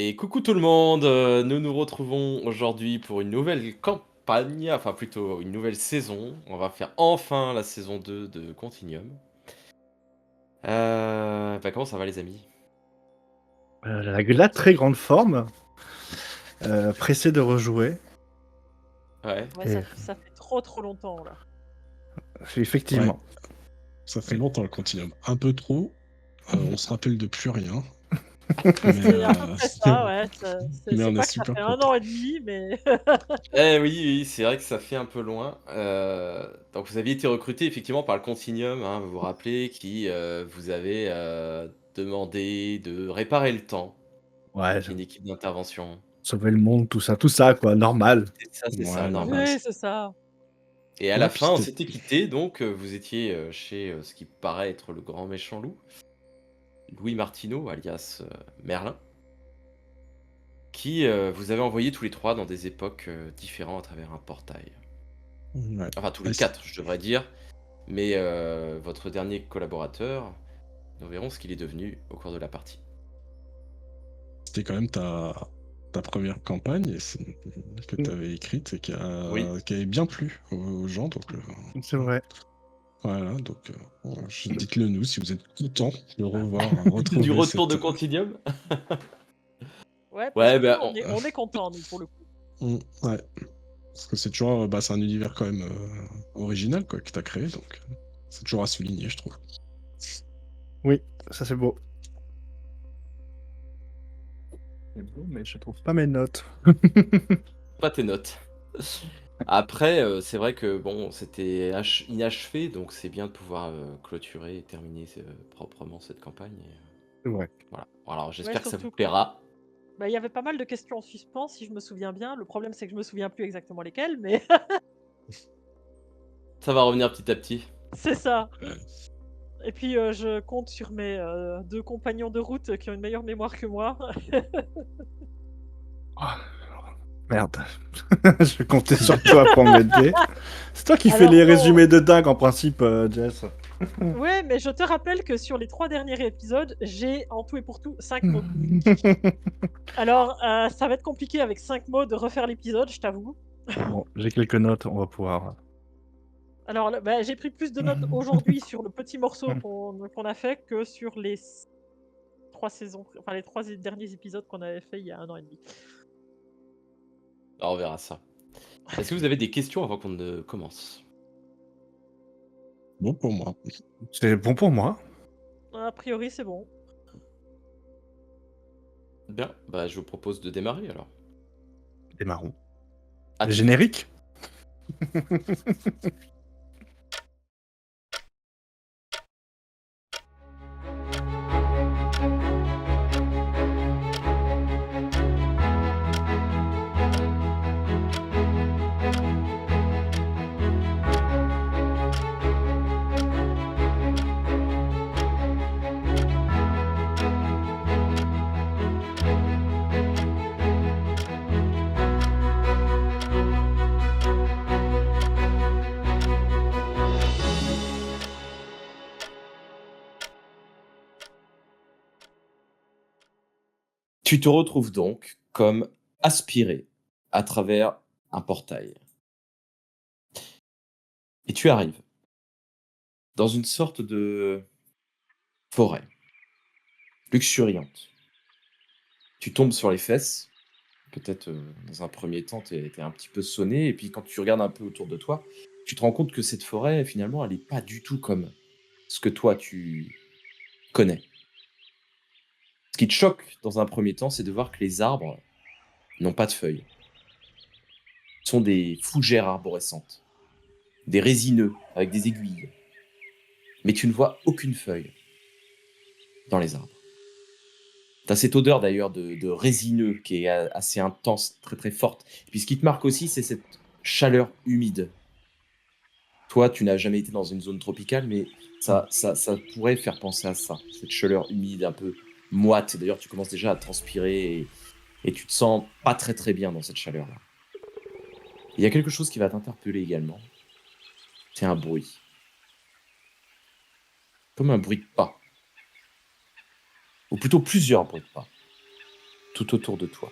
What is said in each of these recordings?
Et coucou tout le monde, nous nous retrouvons aujourd'hui pour une nouvelle campagne, enfin plutôt une nouvelle saison. On va faire enfin la saison 2 de Continuum. Comment ça va les amis? La très grande forme, pressé de rejouer Ouais. Ouais, et ça fait trop, trop longtemps, là. Ouais, effectivement. ça fait longtemps le Continuum. Un peu trop, on se rappelle de plus rien, mais C'est à peu près ça, ouais, ça mais c'est on est pas que ça super fait 1 content. an et demi, mais Eh oui, oui, c'est vrai que ça fait un peu loin. Donc vous aviez été recruté effectivement par le Continuum, hein, vous vous rappelez, qui vous avait demandé de réparer le temps, Ouais, une équipe d'intervention. sauver le monde, tout ça quoi, normal. C'est ça, Ouais, normal. normal. oui, c'est ça. Et à la Ouais, puis fin, on c'était s'était quitté, donc vous étiez, chez, ce qui paraît être le grand méchant loup, Louis Martineau, alias, Merlin, qui, vous avait envoyé tous les 3 dans des époques, différentes à travers un portail. ouais. Enfin tous Ouais, les 4, je devrais dire, mais votre dernier collaborateur, nous verrons ce qu'il est devenu au cours de la partie. c'était quand même ta première campagne que tu avais écrite et Oui. qui avait bien plu aux gens, donc C'est vrai. voilà, donc dites-le nous si vous êtes contents de Du retrouver retour de cette, Continuum? Ouais, parce Ouais, que nous, bah, on est contents, nous, pour le coup. ouais, parce que c'est toujours, c'est un univers quand même, original quoi, que tu as créé, donc c'est toujours à souligner, je trouve. Oui, ça c'est beau. C'est beau, mais je trouve pas mes notes. pas tes notes. Après, c'est vrai que bon, c'était inachevé, donc c'est bien de pouvoir, clôturer et terminer proprement cette campagne et C'est vrai. voilà. Alors Ouais, j'espère que ça vous surtout que plaira. bah, il y avait pas mal de questions en suspens, si je me souviens bien. Le problème, c'est que je me souviens plus exactement lesquelles, mais Ça va revenir petit à petit. c'est ça. Ouais. Et puis, je compte sur mes, 2 compagnons de route qui ont une meilleure mémoire que moi. Ah, merde. Je comptais sur toi pour m'aider. C'est toi qui fais Alors les non. résumés de dingue en principe, Jess. Ouais, mais je te rappelle que sur les 3 derniers épisodes, j'ai en tout et pour tout 5 mots. Alors, ça va être compliqué avec 5 mots de refaire l'épisode, je t'avoue. Bon, j'ai quelques notes, on va pouvoir. Alors là, bah, j'ai pris plus de notes aujourd'hui sur le petit morceau qu'on a fait que sur les 3 saisons, enfin les 3 derniers épisodes qu'on avait fait il y a 1 an et demi. Alors on verra ça. Est-ce que vous avez des questions avant qu'on ne commence? Bon pour moi. C'est bon pour moi. A priori, c'est bon. Bien, bah, je vous propose de démarrer alors. Des marrons. À tout de suite. Générique. Tu te retrouves donc comme aspiré à travers un portail et tu arrives dans une sorte de forêt luxuriante. Tu tombes sur les fesses, peut-être, dans un premier temps, tu es un petit peu sonné et puis quand tu regardes un peu autour de toi, tu te rends compte que cette forêt, finalement, elle est pas du tout comme ce que toi tu connais. Ce qui te choque dans un premier temps, c'est de voir que les arbres n'ont pas de feuilles. Ce sont des fougères arborescentes, des résineux avec des aiguilles. Mais tu ne vois aucune feuille dans les arbres. Tu as cette odeur d'ailleurs de résineux qui est assez intense, très très forte. Et puis ce qui te marque aussi, c'est cette chaleur humide. Toi, tu n'as jamais été dans une zone tropicale, mais ça pourrait faire penser à ça. Cette chaleur humide, un peu moite. D'ailleurs, tu commences déjà à transpirer et tu te sens pas très très bien dans cette chaleur-là. Il y a quelque chose qui va t'interpeller également. C'est un bruit. Comme un bruit de pas. Ou plutôt plusieurs bruits de pas. tout autour de toi.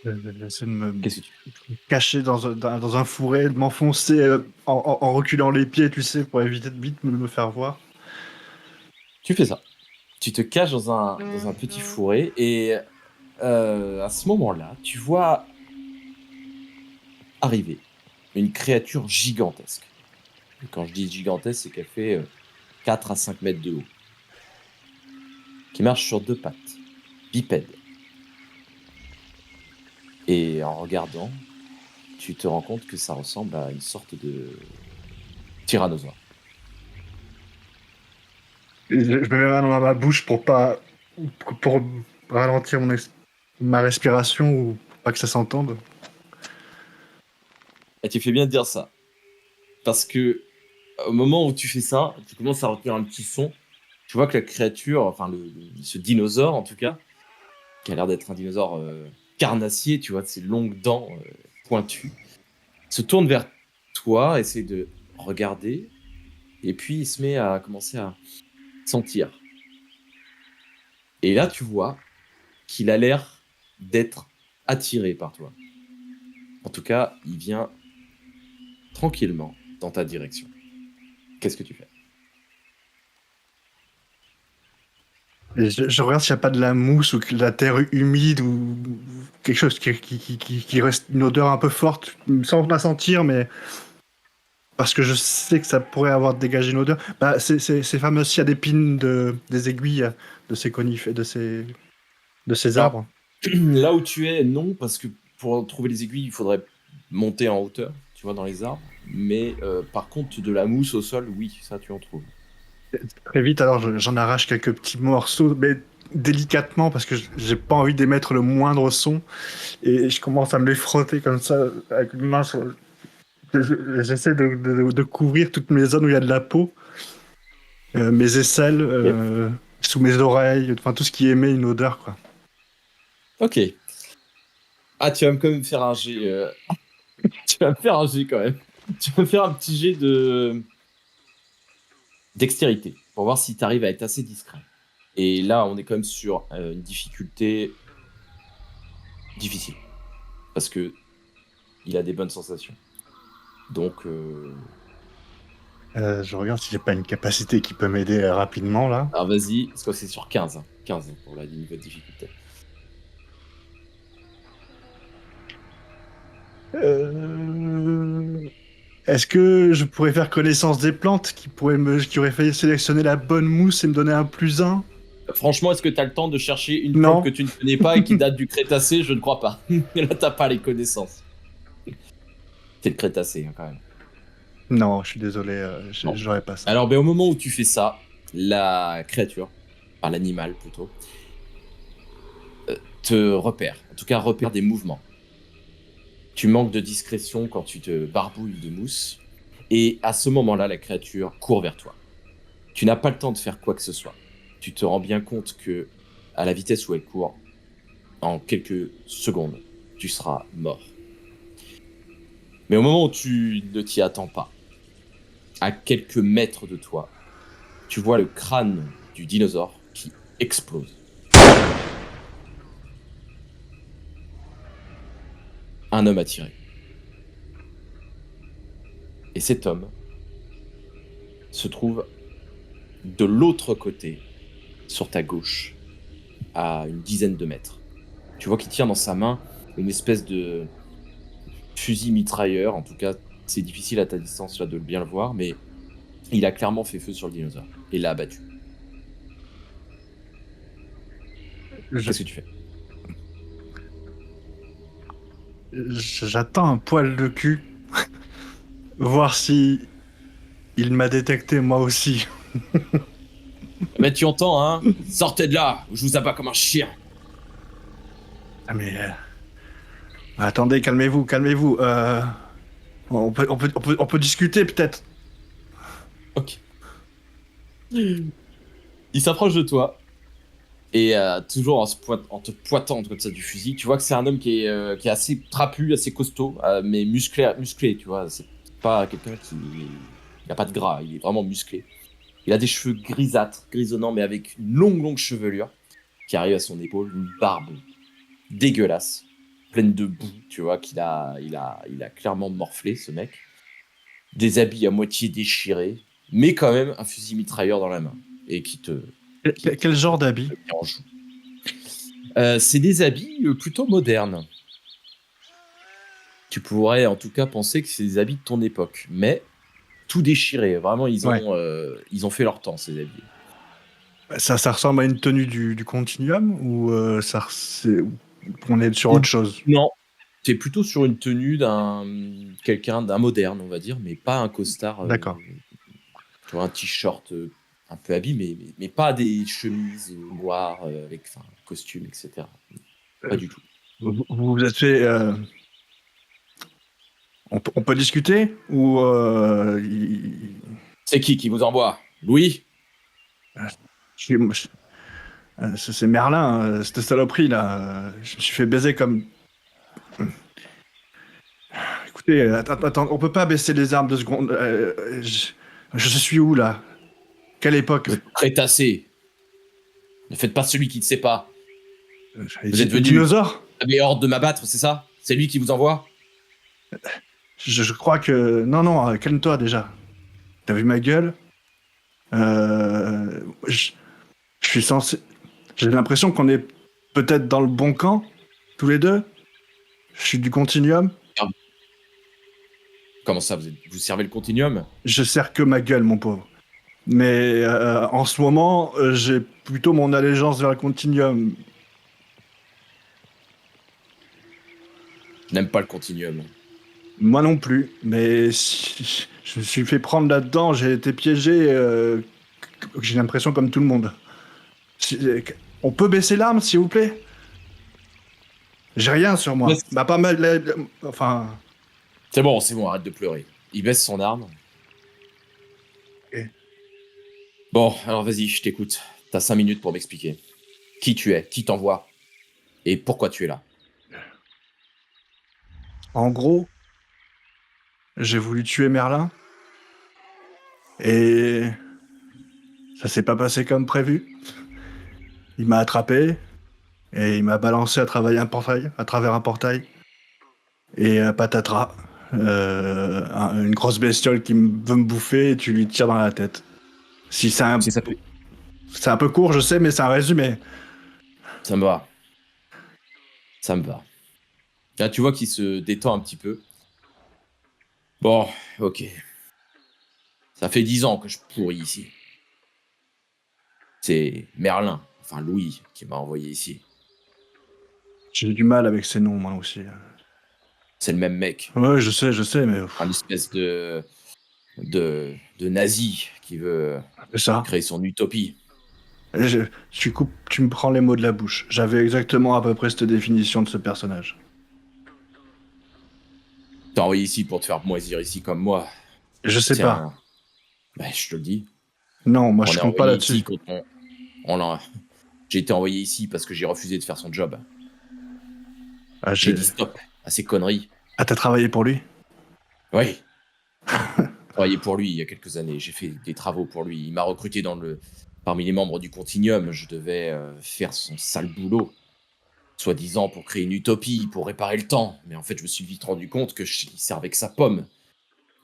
J'essaie de me Qu'est-ce que tu fais? cacher dans un fourré, de m'enfoncer en reculant les pieds, tu sais, pour éviter de vite me faire voir. Tu fais ça. Tu te caches dans un petit fourré et à ce moment-là, tu vois arriver une créature gigantesque. Et quand je dis gigantesque, c'est qu'elle fait 4 à 5 mètres de haut, qui marche sur 2 pattes, bipède. Et en regardant, tu te rends compte que ça ressemble à une sorte de tyrannosaure. Je mets ma main dans ma bouche pour ralentir ma respiration ou pour pas que ça s'entende. Et tu fais bien de dire ça. Parce que au moment où tu fais ça, tu commences à retenir un petit son. Tu vois que la créature, enfin ce dinosaure en tout cas, qui a l'air d'être un dinosaure carnassier, tu vois, de ses longues dents pointues, se tourne vers toi, essaie de regarder, et puis il se met à commencer à sentir. Et là, tu vois qu'il a l'air d'être attiré par toi. En tout cas, il vient tranquillement dans ta direction. Qu'est-ce que tu fais? Et je regarde s'il n'y a pas de la mousse ou de la terre humide ou quelque chose qui reste une odeur un peu forte, sans la sentir, mais parce que je sais que ça pourrait avoir dégagé une odeur. Bah, ces fameuses sciades d'épines des aiguilles de ces conifères, de ces Alors, arbres. là où tu es, non, parce que pour trouver les aiguilles, il faudrait monter en hauteur, tu vois, dans les arbres. Mais par contre, de la mousse au sol, oui, ça, tu en trouves. Très vite, alors j'en arrache quelques petits morceaux, mais délicatement, parce que j'ai pas envie d'émettre le moindre son. Et je commence à me les frotter comme ça, avec une main sur. J'essaie de couvrir toutes mes zones où il y a de la peau, mes aisselles, sous mes oreilles, enfin tout ce qui émet une odeur, quoi. Ok. Ah, tu vas quand même faire un jet. Tu vas me faire un jet quand même. Tu vas me faire un petit jet de dextérité pour voir si tu arrives à être assez discret. Et là, on est quand même sur une difficulté difficile. Parce que il a des bonnes sensations. Donc, Je regarde si j'ai pas une capacité qui peut m'aider rapidement, là. alors vas-y, parce que c'est sur 15. 15 pour la niveau de difficulté. Est-ce que je pourrais faire connaissance des plantes qui auraient fait sélectionner la bonne mousse et me donner un +1? Franchement, est-ce que tu as le temps de chercher une Non. plante que tu ne connais pas et qui date du Crétacé? Je ne crois pas. Là, t'as pas les connaissances. C'est le Crétacé, hein, quand même. Non, je suis désolé, Non. j'aurais pas ça. Alors, ben, au moment où tu fais ça, la créature, enfin l'animal plutôt, te repère. En tout cas, repère des mouvements. Tu manques de discrétion quand tu te barbouilles de mousse. Et à ce moment-là, la créature court vers toi. Tu n'as pas le temps de faire quoi que ce soit. Tu te rends bien compte que, à la vitesse où elle court, en quelques secondes, tu seras mort. Mais au moment où tu ne t'y attends pas, à quelques mètres de toi, tu vois le crâne du dinosaure qui explose. Un homme a tiré. Et cet homme se trouve de l'autre côté, sur ta gauche, à une dizaine de mètres. Tu vois qu'il tient dans sa main une espèce de fusil mitrailleur. En tout cas, c'est difficile à ta distance là de bien le voir, mais il a clairement fait feu sur le dinosaure et l'a abattu. Qu'est-ce que tu fais? J'attends un poil de cul, voir si il m'a détecté moi aussi. Mais tu entends, hein? Sortez de là, je vous abats comme un chien. Ah mais attendez, calmez-vous, calmez-vous. On peut discuter peut-être. Ok. Il s'approche de toi et toujours en te pointant comme ça du fusil. Tu vois que c'est un homme qui est assez trapu, assez costaud, mais musclé, tu vois. C'est pas quelqu'un qui... Il n'a pas de gras, il est vraiment musclé. Il a des cheveux grisâtres, grisonnants, mais avec une longue chevelure. qui arrive à son épaule, une barbe dégueulasse, pleine de boue, tu vois, il a clairement morflé, ce mec. Des habits à moitié déchirés, mais quand même un fusil mitrailleur dans la main, et qui te Quel genre d'habit? met en joue. C'est des habits plutôt modernes. Tu pourrais en tout cas penser que c'est des habits de ton époque, mais tout déchiré. Vraiment, Ouais. ils ont fait leur temps, ces habits. Ça ressemble à une tenue du Continuum ou on est sur autre chose? Non, t'es plutôt sur une tenue d'un moderne, on va dire, mais pas un costard. D'accord. Tu vois, un t-shirt un peu abîmé, mais pas des chemises noires avec costume, etc. Pas du tout. Vous vous êtes fait. On peut discuter ou C'est qui vous envoie? Louis? c'est Merlin, cette saloperie là. Je me suis fait baiser comme. Écoutez, attends, on peut pas baisser les armes 2 secondes. Je suis où là? Quelle époque? Le Crétacé. Ne faites pas celui qui ne sait pas. Vous êtes Le venu. dinosaure? Vous avez ordre de m'abattre, c'est ça? C'est lui qui vous envoie? Je crois que. Non, calme-toi déjà. T'as vu ma gueule? Je suis censé. J'ai l'impression qu'on est peut-être dans le bon camp, tous les deux. Je suis du Continuum. Comment ça, vous servez le Continuum? Je sers que ma gueule, mon pauvre. Mais en ce moment, j'ai plutôt mon allégeance vers le Continuum. Je n'aime pas le Continuum. Moi non plus, mais si je me suis fait prendre là-dedans, j'ai été piégé, j'ai l'impression comme tout le monde. On peut baisser l'arme, s'il vous plaît? J'ai rien sur moi. Mais- Bah pas mal, enfin... C'est bon, arrête de pleurer. Il baisse son arme. Ok. Bon, alors vas-y, je t'écoute. T'as 5 minutes pour m'expliquer. Qui tu es, qui t'envoie, et pourquoi tu es là. En gros, j'ai voulu tuer Merlin, et ça s'est pas passé comme prévu. Il m'a attrapé, et il m'a balancé à travers un portail, et patatras. Une grosse bestiole qui veut me bouffer et tu lui tires dans la tête. Si c'est un... Ça peut- C'est un peu court, je sais, mais c'est un résumé. Ça me va. Ça me va. Là, tu vois qu'il se détend un petit peu. Bon, ok. Ça fait 10 ans que je pourris ici. C'est Merlin, enfin Louis, qui m'a envoyé ici. J'ai du mal avec ces noms, moi aussi. C'est le même mec. Ouais, je sais, mais Un espèce de nazi qui veut c'est ça. créer son utopie. Tu me prends les mots de la bouche. J'avais exactement à peu près cette définition de ce personnage. T'as envoyé ici pour te faire moisir ici comme moi. Je sais pas. Ben, je te le dis. Non, moi On je est compte pas envoyé là-dessus. ici quand j'ai été envoyé ici parce que j'ai refusé de faire son job. Ah, J'ai dit stop à ces conneries. Ah, t'as travaillé pour lui? Oui. J'ai travaillé pour lui il y a quelques années. J'ai fait des travaux pour lui. Il m'a recruté parmi les membres du Continuum. Je devais faire son sale boulot. Soi-disant pour créer une utopie, pour réparer le temps. Mais en fait, je me suis vite rendu compte qu'il servait que sa pomme.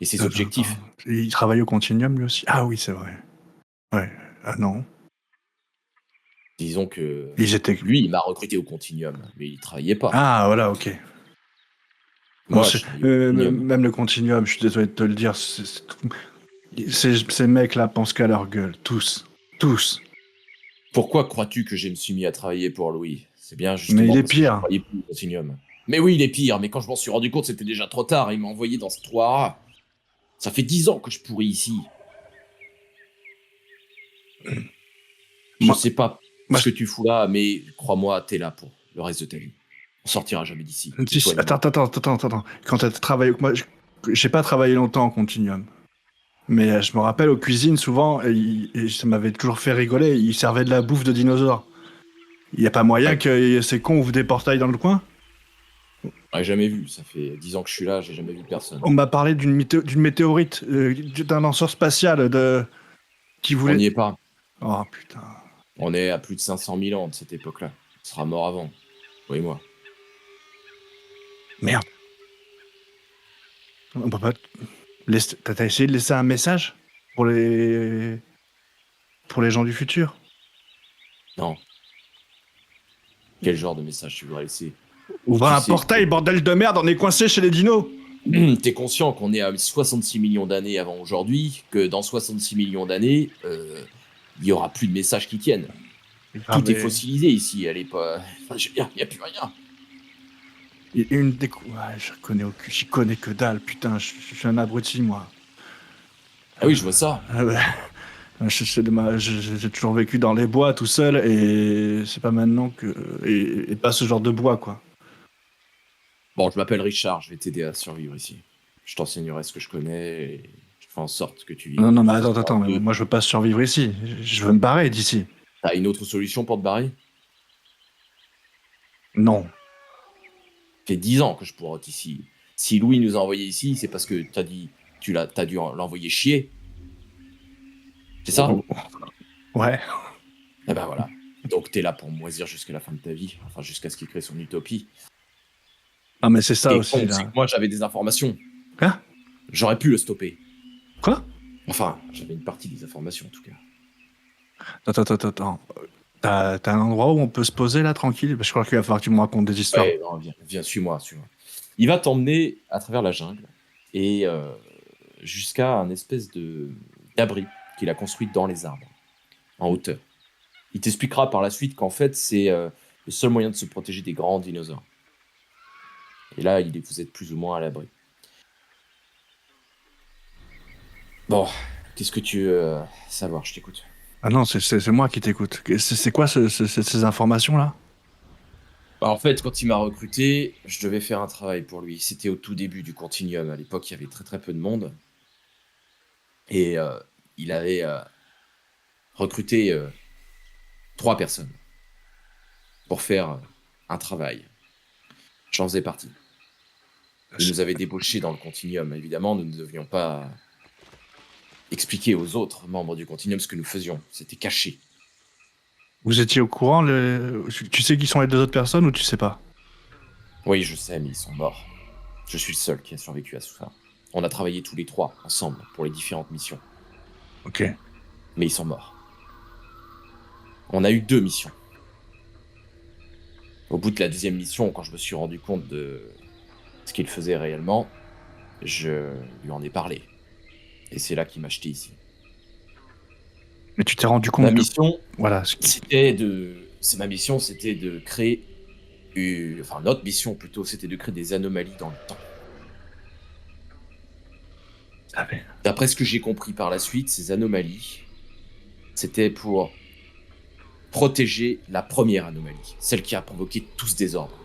Et ses objectifs. Il travaille au Continuum lui aussi? Ah oui, c'est vrai. Ouais. Ah non. Disons que Ils étaient... lui, il m'a recruté au Continuum. Mais il travaillait pas. Ah, voilà, ok. Moi, Bon, je travaillais au Continuum. même le Continuum, je suis désolé de te le dire, ces mecs-là pensent qu'à leur gueule. Tous. Tous. Pourquoi crois-tu que je me suis mis à travailler pour Louis? C'est bien justement Mais il est parce que je pire. croyais plus au Continuum. Mais oui, il est pire, mais quand je m'en suis rendu compte, c'était déjà trop tard. Il m'a envoyé dans ce trou à rats. Ça fait 10 ans que je pourris ici. Je Moi- sais pas moi, ce que tu fous là, mais crois-moi, t'es là pour le reste de ta vie. On sortira jamais d'ici. Si, Toi et moi. attends. Quand t'as travaillé... Moi, j'ai pas travaillé longtemps en Continuum. Mais je me rappelle aux cuisines, souvent, et ça m'avait toujours fait rigoler, ils servaient de la bouffe de dinosaures. Il y a pas moyen Ouais. que ces cons ouvrent des portails dans le coin? Ouais, jamais vu. Ça fait 10 ans que je suis là, j'ai jamais vu personne. On m'a parlé d'une météorite, d'un lanceur spatial qui On voulait... n'y est pas. Oh putain. On est à plus de 500 000 ans de cette époque-là. On sera mort avant. Oui, moi. Merde. On peut pas. T'as essayé de laisser un message pour les gens du futur? Non. Quel genre de message tu voudrais laisser? Ouvre Tu un sais- portail, bordel de merde, on est coincé chez les dinos. T'es conscient qu'on est à 66 millions d'années avant aujourd'hui, que dans 66 millions d'années, il y aura plus de messages qui tiennent. Tout est fossilisé ici, elle est pas. Enfin, je veux dire, il n'y a plus rien. Ouais, j'y connais que dalle, putain, je suis un abruti, moi. Ah oui, je vois ça. Ah ouais. J'ai toujours vécu dans les bois tout seul et c'est pas maintenant que. Et pas ce genre de bois, quoi. Bon, je m'appelle Richard, je vais t'aider à survivre ici. Je t'enseignerai ce que je connais et je ferai en sorte que tu vives. Non, mais attends, mais moi je veux pas survivre ici. Je veux me barrer d'ici. T'as une autre solution pour te barrer? Non. Ça fait 10 ans que je pourrais être ici. Si Louis nous a envoyés ici, c'est parce que t'as dû l'envoyer chier. C'est ça? Ouais. Eh ben voilà. Donc t'es là pour moisir jusqu'à la fin de ta vie, enfin jusqu'à ce qu'il crée son utopie. Ah, mais c'est ça Et aussi, c'est là. que moi j'avais des informations. Hein? J'aurais pu le stopper. Quoi? Enfin, j'avais une partie des informations en tout cas. Attends. T'as un endroit où on peut se poser là, tranquille? Je crois qu'il va falloir que tu me racontes des histoires. Ouais, non, viens, suis-moi. Il va t'emmener à travers la jungle et jusqu'à un espèce d'abri qu'il a construit dans les arbres, en hauteur. Il t'expliquera par la suite qu'en fait, c'est le seul moyen de se protéger des grands dinosaures. Et là, vous êtes plus ou moins à l'abri. Bon, qu'est-ce que tu veux savoir? Je t'écoute. Ah non, c'est moi qui t'écoute. C'est quoi ces informations-là? Bah, en fait, quand il m'a recruté, je devais faire un travail pour lui. C'était au tout début du Continuum. À l'époque, il y avait très très peu de monde. Et il avait recruté 3 personnes pour faire un travail. J'en faisais partie. Il nous avait débauchés dans le Continuum. Évidemment, nous ne devions pas expliquer aux autres membres du Continuum ce que nous faisions. C'était caché. Vous étiez au courant? Tu sais qui sont les 2 autres personnes ou tu sais pas? Oui, je sais, mais ils sont morts. Je suis le seul qui a survécu à tout ça. On a travaillé tous les 3 ensemble pour les différentes missions. Ok. Mais ils sont morts. On a eu 2 missions. Au bout de la 2e mission, quand je me suis rendu compte de ce qu'il faisait réellement, je lui en ai parlé. Et c'est là qu'il m'a jeté ici. Mais tu t'es rendu compte Ma que... mission, Voilà. ma mission, c'était de créer... Enfin, notre mission, plutôt, c'était de créer des anomalies dans le temps. Ah ouais. D'après ce que j'ai compris par la suite, ces anomalies, c'était pour protéger la première anomalie, celle qui a provoqué tout ce désordre.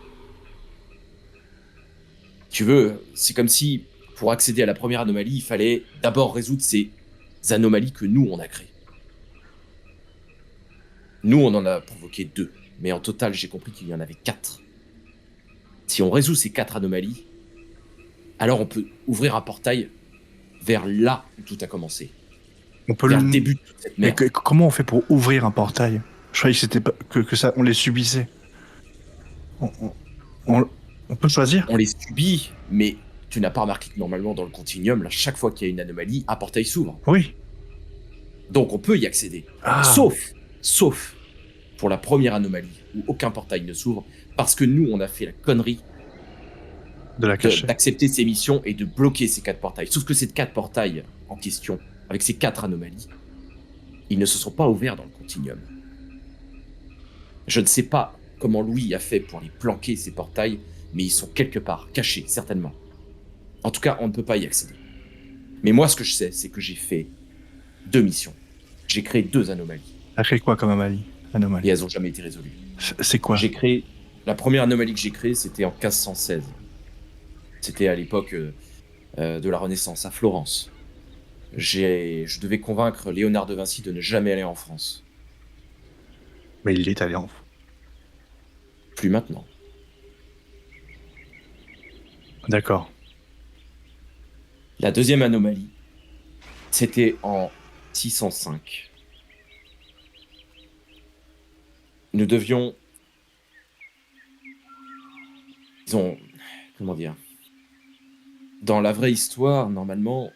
Tu veux, c'est comme si, pour accéder à la première anomalie, il fallait d'abord résoudre ces anomalies que nous, on a créées. Nous, on en a provoqué 2, mais en total, j'ai compris qu'il y en avait 4. Si on résout ces 4 anomalies, alors on peut ouvrir un portail vers là où tout a commencé. On peut Vers le début de toute cette Mais merde. comment on fait pour ouvrir un portail? Je croyais que c'était pas... que ça, on les subissait. On peut choisir? On les subit, mais tu n'as pas remarqué que normalement, dans le Continuum, là, chaque fois qu'il y a une anomalie, un portail s'ouvre. Oui. Donc on peut y accéder. Ah. Sauf pour la première anomalie, où aucun portail ne s'ouvre, parce que nous, on a fait la connerie De la cacher. d'accepter ces missions et de bloquer ces 4 portails. Sauf que ces 4 portails en question, avec ces 4 anomalies, ils ne se sont pas ouverts dans le Continuum. Je ne sais pas comment Louis a fait pour les planquer, ces portails, mais ils sont quelque part, cachés, certainement. En tout cas, on ne peut pas y accéder. Mais moi, ce que je sais, c'est que j'ai fait 2 missions. J'ai créé 2 anomalies. T'as créé quoi comme Et anomalie? elles n'ont jamais été résolues. C'est quoi? J'ai créé... La première anomalie que j'ai créée, c'était en 1516. C'était à l'époque de la Renaissance, à Florence. Je devais convaincre Léonard de Vinci de ne jamais aller en France. Mais il est allé en... Plus maintenant. D'accord. La deuxième anomalie, c'était en 605. nous devions, disons, comment dire, dans la vraie histoire, normalement,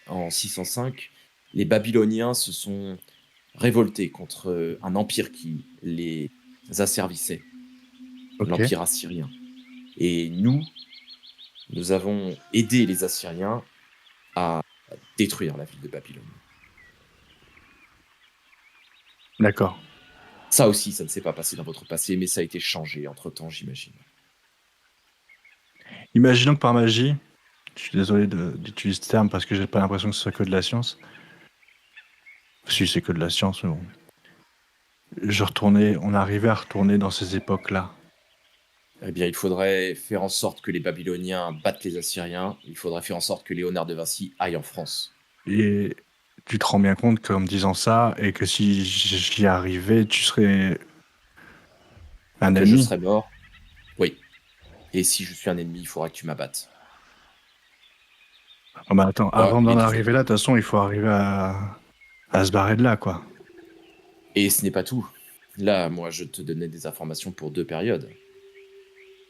en 605, les Babyloniens se sont révoltés contre un empire qui les asservissait, Ok. l'empire assyrien. Et nous avons aidé les Assyriens à détruire la ville de Babylone. D'accord. Ça aussi, ça ne s'est pas passé dans votre passé, mais ça a été changé entre-temps, j'imagine. Imaginons que par magie, je suis désolé d'utiliser ce terme parce que j'ai pas l'impression que ce soit que de la science. Si c'est que de la science, mais bon. On arrivait à retourner dans ces époques-là. Eh bien, il faudrait faire en sorte que les Babyloniens battent les Assyriens. Il faudrait faire en sorte que Léonard de Vinci aille en France. Et tu te rends bien compte qu'en me disant ça, et que si j'y arrivais, tu serais un Que je ennemi. serais mort. Oui. Et si je suis un ennemi, il faudra que tu m'abattes. Oh, bah attends, Moi, avant il est d'en des arriver ennemis. là, de toute façon, il faut arriver à se barrer de là, quoi. Et ce n'est pas tout. Là, moi, je te donnais des informations pour 2 périodes.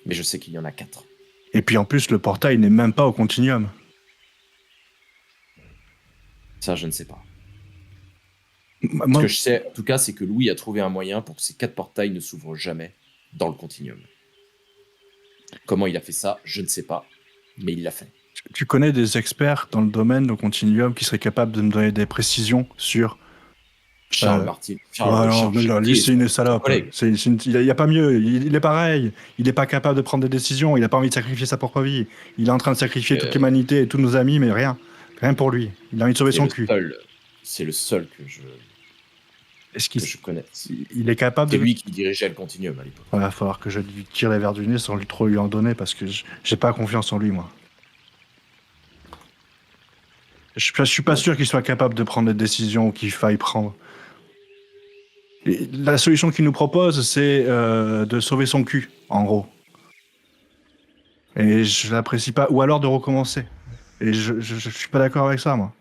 Mais je sais qu'il y en a 4. Et puis en plus, le portail n'est même pas au continuum. Ça, je ne sais pas. Ce Moi, que je sais, en tout cas, c'est que Louis a trouvé un moyen pour que ces 4 portails ne s'ouvrent jamais dans le continuum. Comment il a fait ça, je ne sais pas. Mais il l'a fait. tu connais des experts dans le domaine au continuum qui seraient capables de me donner des précisions sur... Charles Martin. Ouais, non, mais non, lui, Charles c'est une ton salope. collègue. Il y a pas mieux. Il est pareil. Il est pas capable de prendre des décisions. Il a pas envie de sacrifier sa propre vie. Il est en train de sacrifier toute Euh, l'humanité et tous nos amis, mais rien. Rien pour lui. Il a envie de sauver c'est son le cul. seul. C'est le seul Est-ce que je connais. il est capable C'est de... lui qui dirigeait le continuum à l'époque. Il va falloir que je lui tire les verres du nez sans trop lui en donner parce que j'ai pas confiance en lui, moi. Je suis pas Bon, sûr qu'il soit capable de prendre les décisions qu'il faille prendre. Et la solution qu'il nous propose, c'est de sauver son cul, en gros. Et je l'apprécie pas. Ou alors de recommencer. Et je suis pas d'accord avec ça, moi.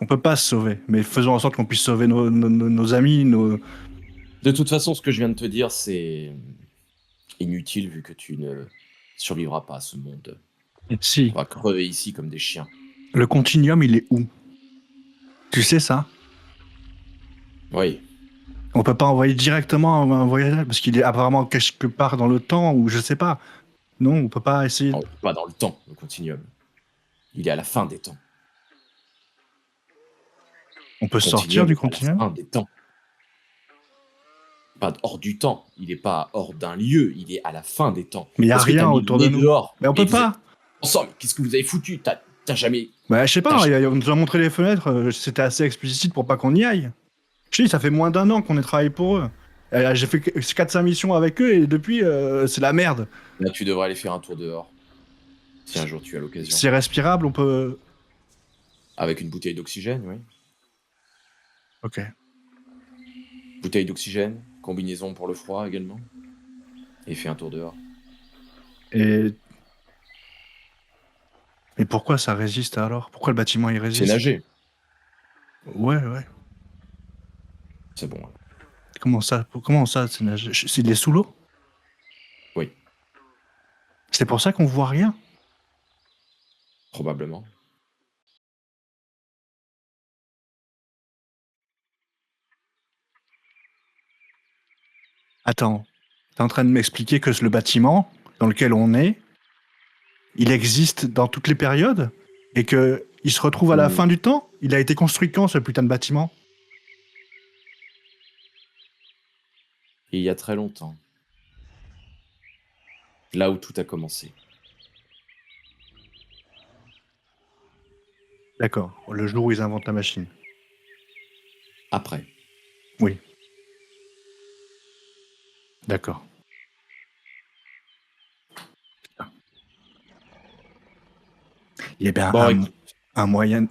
On peut pas se sauver, mais faisons en sorte qu'on puisse sauver nos amis, nos... de toute façon, ce que je viens de te dire, c'est inutile vu que tu ne survivras pas à ce monde. Si. On va crever ici comme des chiens. Le continuum, il est où? Tu sais ça? Oui. On peut pas envoyer directement un voyageur parce qu'il est apparemment quelque part dans le temps ou je sais pas. Non, on peut pas essayer. Non, pas dans le temps, le continuum. Il est à la fin des temps. On peut Le sortir continuum du est à la continuum? fin des temps. Pas hors du temps. Il n'est pas hors d'un lieu. Il est à la fin des temps. Mais il y a Est-ce que t'as rien mis le autour de nez nous. dehors? Mais on peut pas. Ensemble, qu'est-ce que vous avez foutu? T'as jamais. Bah je sais T'as pas. On nous a montré les fenêtres. C'était assez explicite pour pas qu'on y aille. Je dis, ça fait moins d'1 an qu'on ait travaillé pour eux. J'ai fait 4-5 missions avec eux et depuis, c'est la merde. Là, tu devrais aller faire un tour dehors. Si un jour tu as l'occasion. C'est respirable, on peut. Avec une bouteille d'oxygène, oui. Ok. Bouteille d'oxygène, combinaison pour le froid également. Et fais un tour dehors. Et. Mais pourquoi ça résiste alors? Pourquoi le bâtiment il C'est résiste? nager. Ouais, ouais. C'est bon. Comment ça, c'est nager? Il est sous l'eau? Oui, C'est pour ça qu'on voit rien? probablement. Attends, t'es en train de m'expliquer que le bâtiment dans lequel on est, il existe dans toutes les périodes? Et que il se retrouve à la fin du temps? Il a été construit quand, ce putain de bâtiment? Il y a très longtemps. Là où tout a commencé. D'accord, le jour où ils inventent la machine. Après. Oui. D'accord. Il y a bien Bon, écoute. un moyen...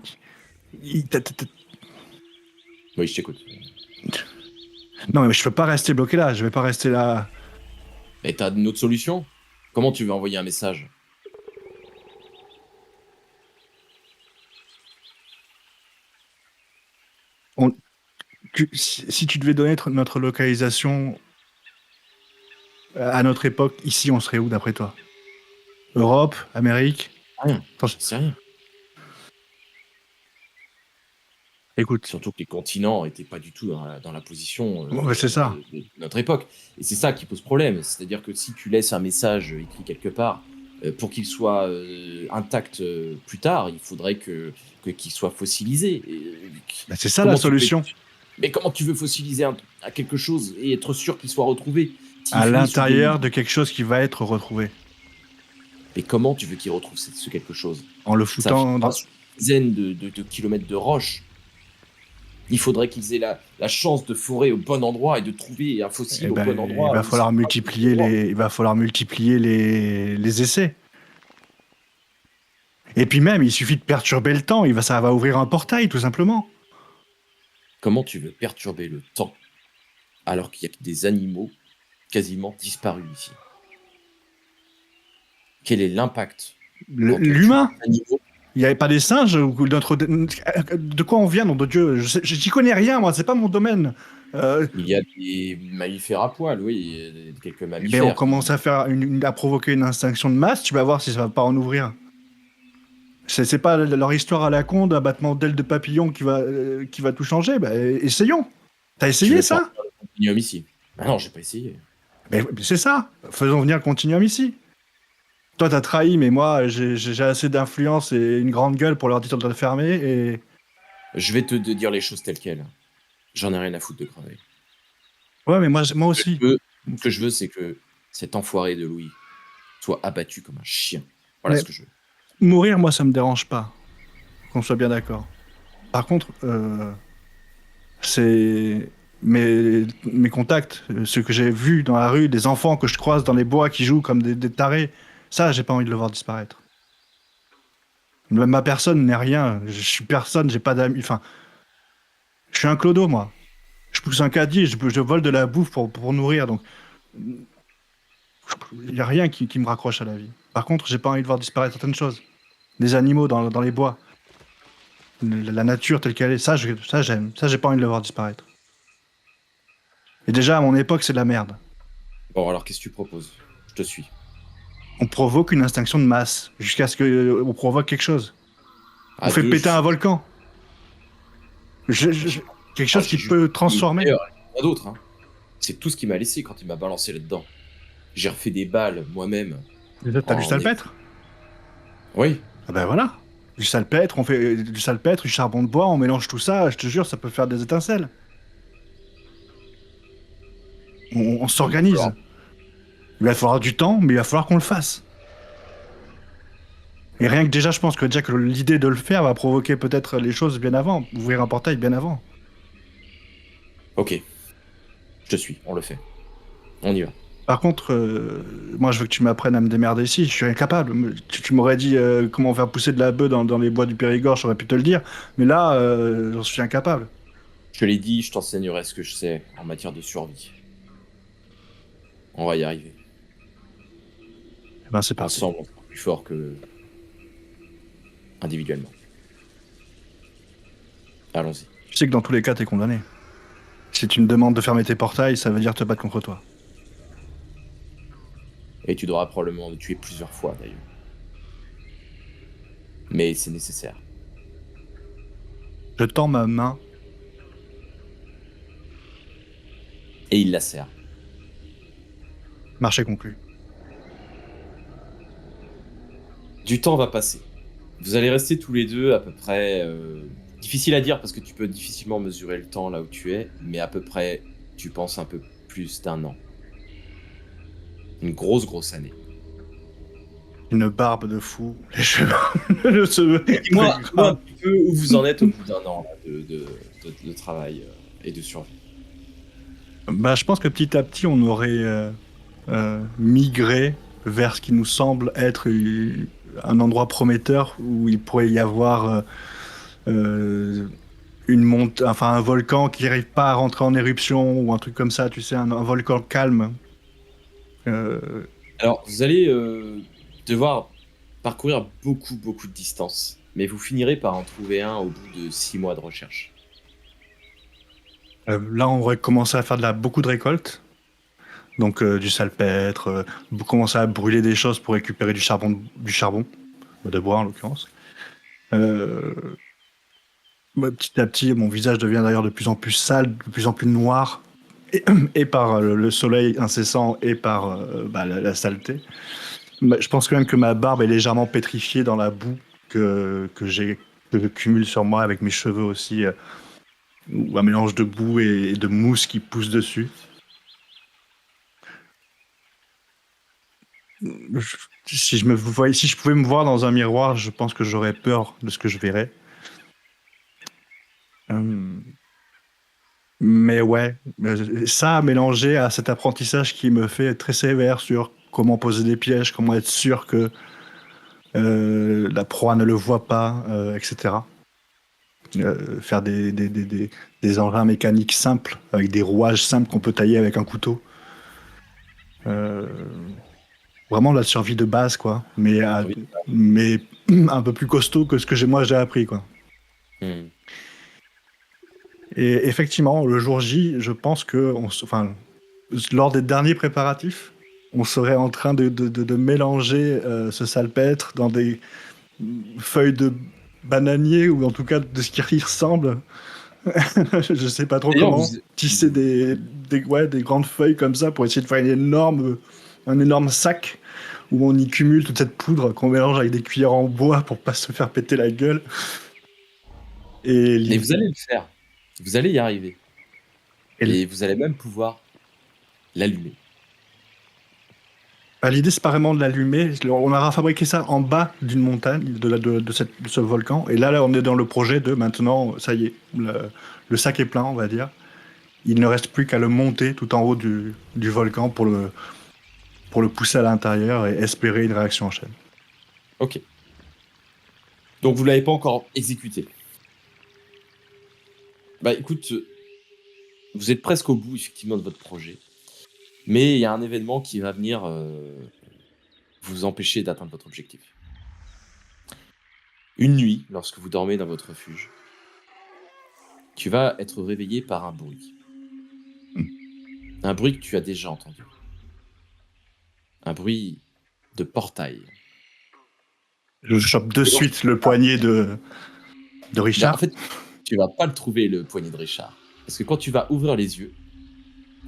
Oui, je t'écoute. Non, mais je peux pas rester bloqué là, je vais pas rester là... Mais t'as une autre solution? Comment tu veux envoyer un message? Si tu devais donner notre localisation à notre époque, ici, on serait où d'après toi? Europe, Amérique? Rien, Attends, j'en sais rien. écoute, Surtout que les continents n'étaient pas du tout dans la position c'est ça. de notre époque. Et c'est ça qui pose problème. C'est-à-dire que si tu laisses un message écrit quelque part, pour qu'il soit intact plus tard, il faudrait qu'il soit fossilisé. Bah, c'est ça la Comment tu peux solution. Mais comment tu veux fossiliser à quelque chose et être sûr qu'il soit retrouvé s'il À finit sous des... l'intérieur de quelque chose qui va être retrouvé. Mais comment tu veux qu'il retrouve ce quelque chose? En le Ça foutant finira dans... sous des dizaines de kilomètres de roches. Il faudrait qu'ils aient la chance de forer au bon endroit et de trouver un fossile Eh au ben, bon endroit. il va falloir multiplier les essais. Et puis même, il suffit de perturber le temps, ça va ouvrir un portail, tout simplement. Comment tu veux perturber le temps alors qu'il y a que des animaux quasiment disparus ici? Quel est l'impact quand on tue L'humain. des animaux? Il n'y avait pas des singes ou notre... De quoi on vient, nom de Dieu? Je n'y connais rien, moi, c'est pas mon domaine. Il y a des mammifères à poil, oui, quelques Ben, mammifères. on commence à faire à provoquer une extinction de masse, tu vas voir si ça va pas en ouvrir. C'est pas leur histoire à la con d'abattement d'ailes de papillon qui va tout changer. Ben, essayons. T'as Tu essayé veux ça? sortir le continuum ici? Ah non, j'ai pas essayé. Ben, c'est ça. Faisons venir le continuum ici. Toi, t'as trahi, mais moi, j'ai assez d'influence et une grande gueule pour leur dire de le fermer. Et Je vais te dire les choses telles quelles. J'en ai rien à foutre de crever. ouais, mais moi aussi. Ce que je veux, c'est que cet enfoiré de Louis soit abattu comme un chien. Voilà Mais- ce que je veux. Mourir, moi, ça me dérange pas. Qu'on soit bien d'accord. Par contre, c'est mes contacts, ceux que j'ai vus dans la rue, des enfants que je croise dans les bois qui jouent comme des tarés, ça, j'ai pas envie de le voir disparaître. Même ma personne n'est rien. Je suis personne, j'ai pas d'amis. Enfin, je suis un clodo, moi. Je pousse un caddie, je vole de la bouffe pour nourrir, donc il n'y a rien qui me raccroche à la vie. Par contre, j'ai pas envie de voir disparaître certaines choses. Des animaux dans les bois. La nature telle qu'elle est, ça j'aime. Ça, j'ai pas envie de le voir disparaître. Et déjà, à mon époque, c'est de la merde. Bon, alors qu'est-ce que tu proposes? Je te suis. On provoque une extinction de masse jusqu'à ce qu'on provoque quelque chose. On À fait deux, péter je- un volcan. Quelque chose qui j'ai peut juste transformer. D'ailleurs, il y en a d'autres. Hein. C'est tout ce qu'il m'a laissé quand il m'a balancé là-dedans. J'ai refait des balles moi-même. T'as du en- salpêtre? Oui. Ah ben voilà. Du salpêtre, on fait du salpêtre, du charbon de bois, on mélange tout ça, je te jure, ça peut faire des étincelles. On s'organise. Alors, Il va falloir du temps, mais il va falloir qu'on le fasse. Et rien que déjà, je pense que déjà que l'idée de le faire va provoquer peut-être les choses bien avant, ouvrir un portail bien avant. ok. Je te suis, on le fait. On y va. Par contre, moi je veux que tu m'apprennes à me démerder ici, je suis incapable. Tu m'aurais dit comment faire pousser de la bœuf dans les bois du Périgord, j'aurais pu te le dire, mais là, j'en suis incapable. Je te l'ai dit, je t'enseignerai ce que je sais en matière de survie. On va y arriver. Eh ben c'est parti. Ensemble, on sera plus fort que individuellement. Allons-y. Tu sais que dans tous les cas, t'es condamné. Si tu me demandes de fermer tes portails, ça veut dire te battre contre toi. Et tu devras probablement me tuer plusieurs fois d'ailleurs. Mais c'est nécessaire. Je tends ma main. Et il la serre. Marché conclu. Du temps va passer. Vous allez rester tous les deux à peu près... difficile à dire parce que tu peux difficilement mesurer le temps là où tu es, mais à peu près, tu penses un peu plus d'un an. Une grosse année. Une barbe de fou. Les cheveux. Le cheveu. Dis-moi un petit peu où vous en êtes au bout d'un an là, de travail et de survie. Bah, je pense que petit à petit, on aurait migré vers ce qui nous semble être un endroit prometteur où il pourrait y avoir un volcan qui n'arrive pas à rentrer en éruption ou un truc comme ça, tu sais, un volcan calme. Alors, vous allez devoir parcourir beaucoup de distance, mais vous finirez par en trouver un au bout de 6 mois de recherche. Là, on aurait commencé à faire beaucoup de récoltes. Donc du salpêtre, commencer à brûler des choses pour récupérer du charbon, de bois en l'occurrence. Euh, Petit à petit, mon visage devient d'ailleurs de plus en plus sale, de plus en plus noir, et par le soleil incessant et par la saleté. Je pense quand même que ma barbe est légèrement pétrifiée dans la boue que je cumule sur moi avec mes cheveux aussi, ou un mélange de boue et de mousse qui pousse dessus. Si je pouvais me voir dans un miroir, je pense que j'aurais peur de ce que je verrais. Euh, mais ouais, ça mélangé à cet apprentissage qui me fait être très sévère sur comment poser des pièges, comment être sûr que la proie ne le voit pas, etc. Faire des engins mécaniques simples, avec des rouages simples qu'on peut tailler avec un couteau. Euh, Vraiment la survie de base, quoi. Oui. Mais un peu plus costaud que ce que moi j'ai appris, quoi. Hmm. Et effectivement, le jour J, je pense que, lors des derniers préparatifs, on serait en train de mélanger ce salpêtre dans des feuilles de bananier, ou en tout cas de ce qui y ressemble. Je sais pas trop D'ailleurs, comment tisser des grandes feuilles comme ça pour essayer de faire un énorme sac où on y cumule toute cette poudre qu'on mélange avec des cuillères en bois pour pas se faire péter la gueule. Et mais l'idée, vous allez le faire. Vous allez y arriver. et Et vous allez même pouvoir l'allumer. l'idée, c'est pas vraiment de l'allumer. On a fabriqué ça en bas d'une montagne, de ce volcan. Et là, on est dans le projet de maintenant, ça y est, le sac est plein, on va dire. Il ne reste plus qu'à le monter tout en haut du volcan pour le pousser à l'intérieur et espérer une réaction en chaîne. Ok. Donc vous l'avez pas encore exécuté. Bah écoute, vous êtes presque au bout effectivement de votre projet. Mais il y a un événement qui va venir vous empêcher d'atteindre votre objectif. Une nuit, lorsque vous dormez dans votre refuge, tu vas être réveillé par un bruit. Un bruit que tu as déjà entendu. Un bruit de portail. Je chope de Et lorsque suite le poignet de bah, en Richard. fait, tu vas pas le trouver, le poignet de Richard. Parce que quand tu vas ouvrir les yeux,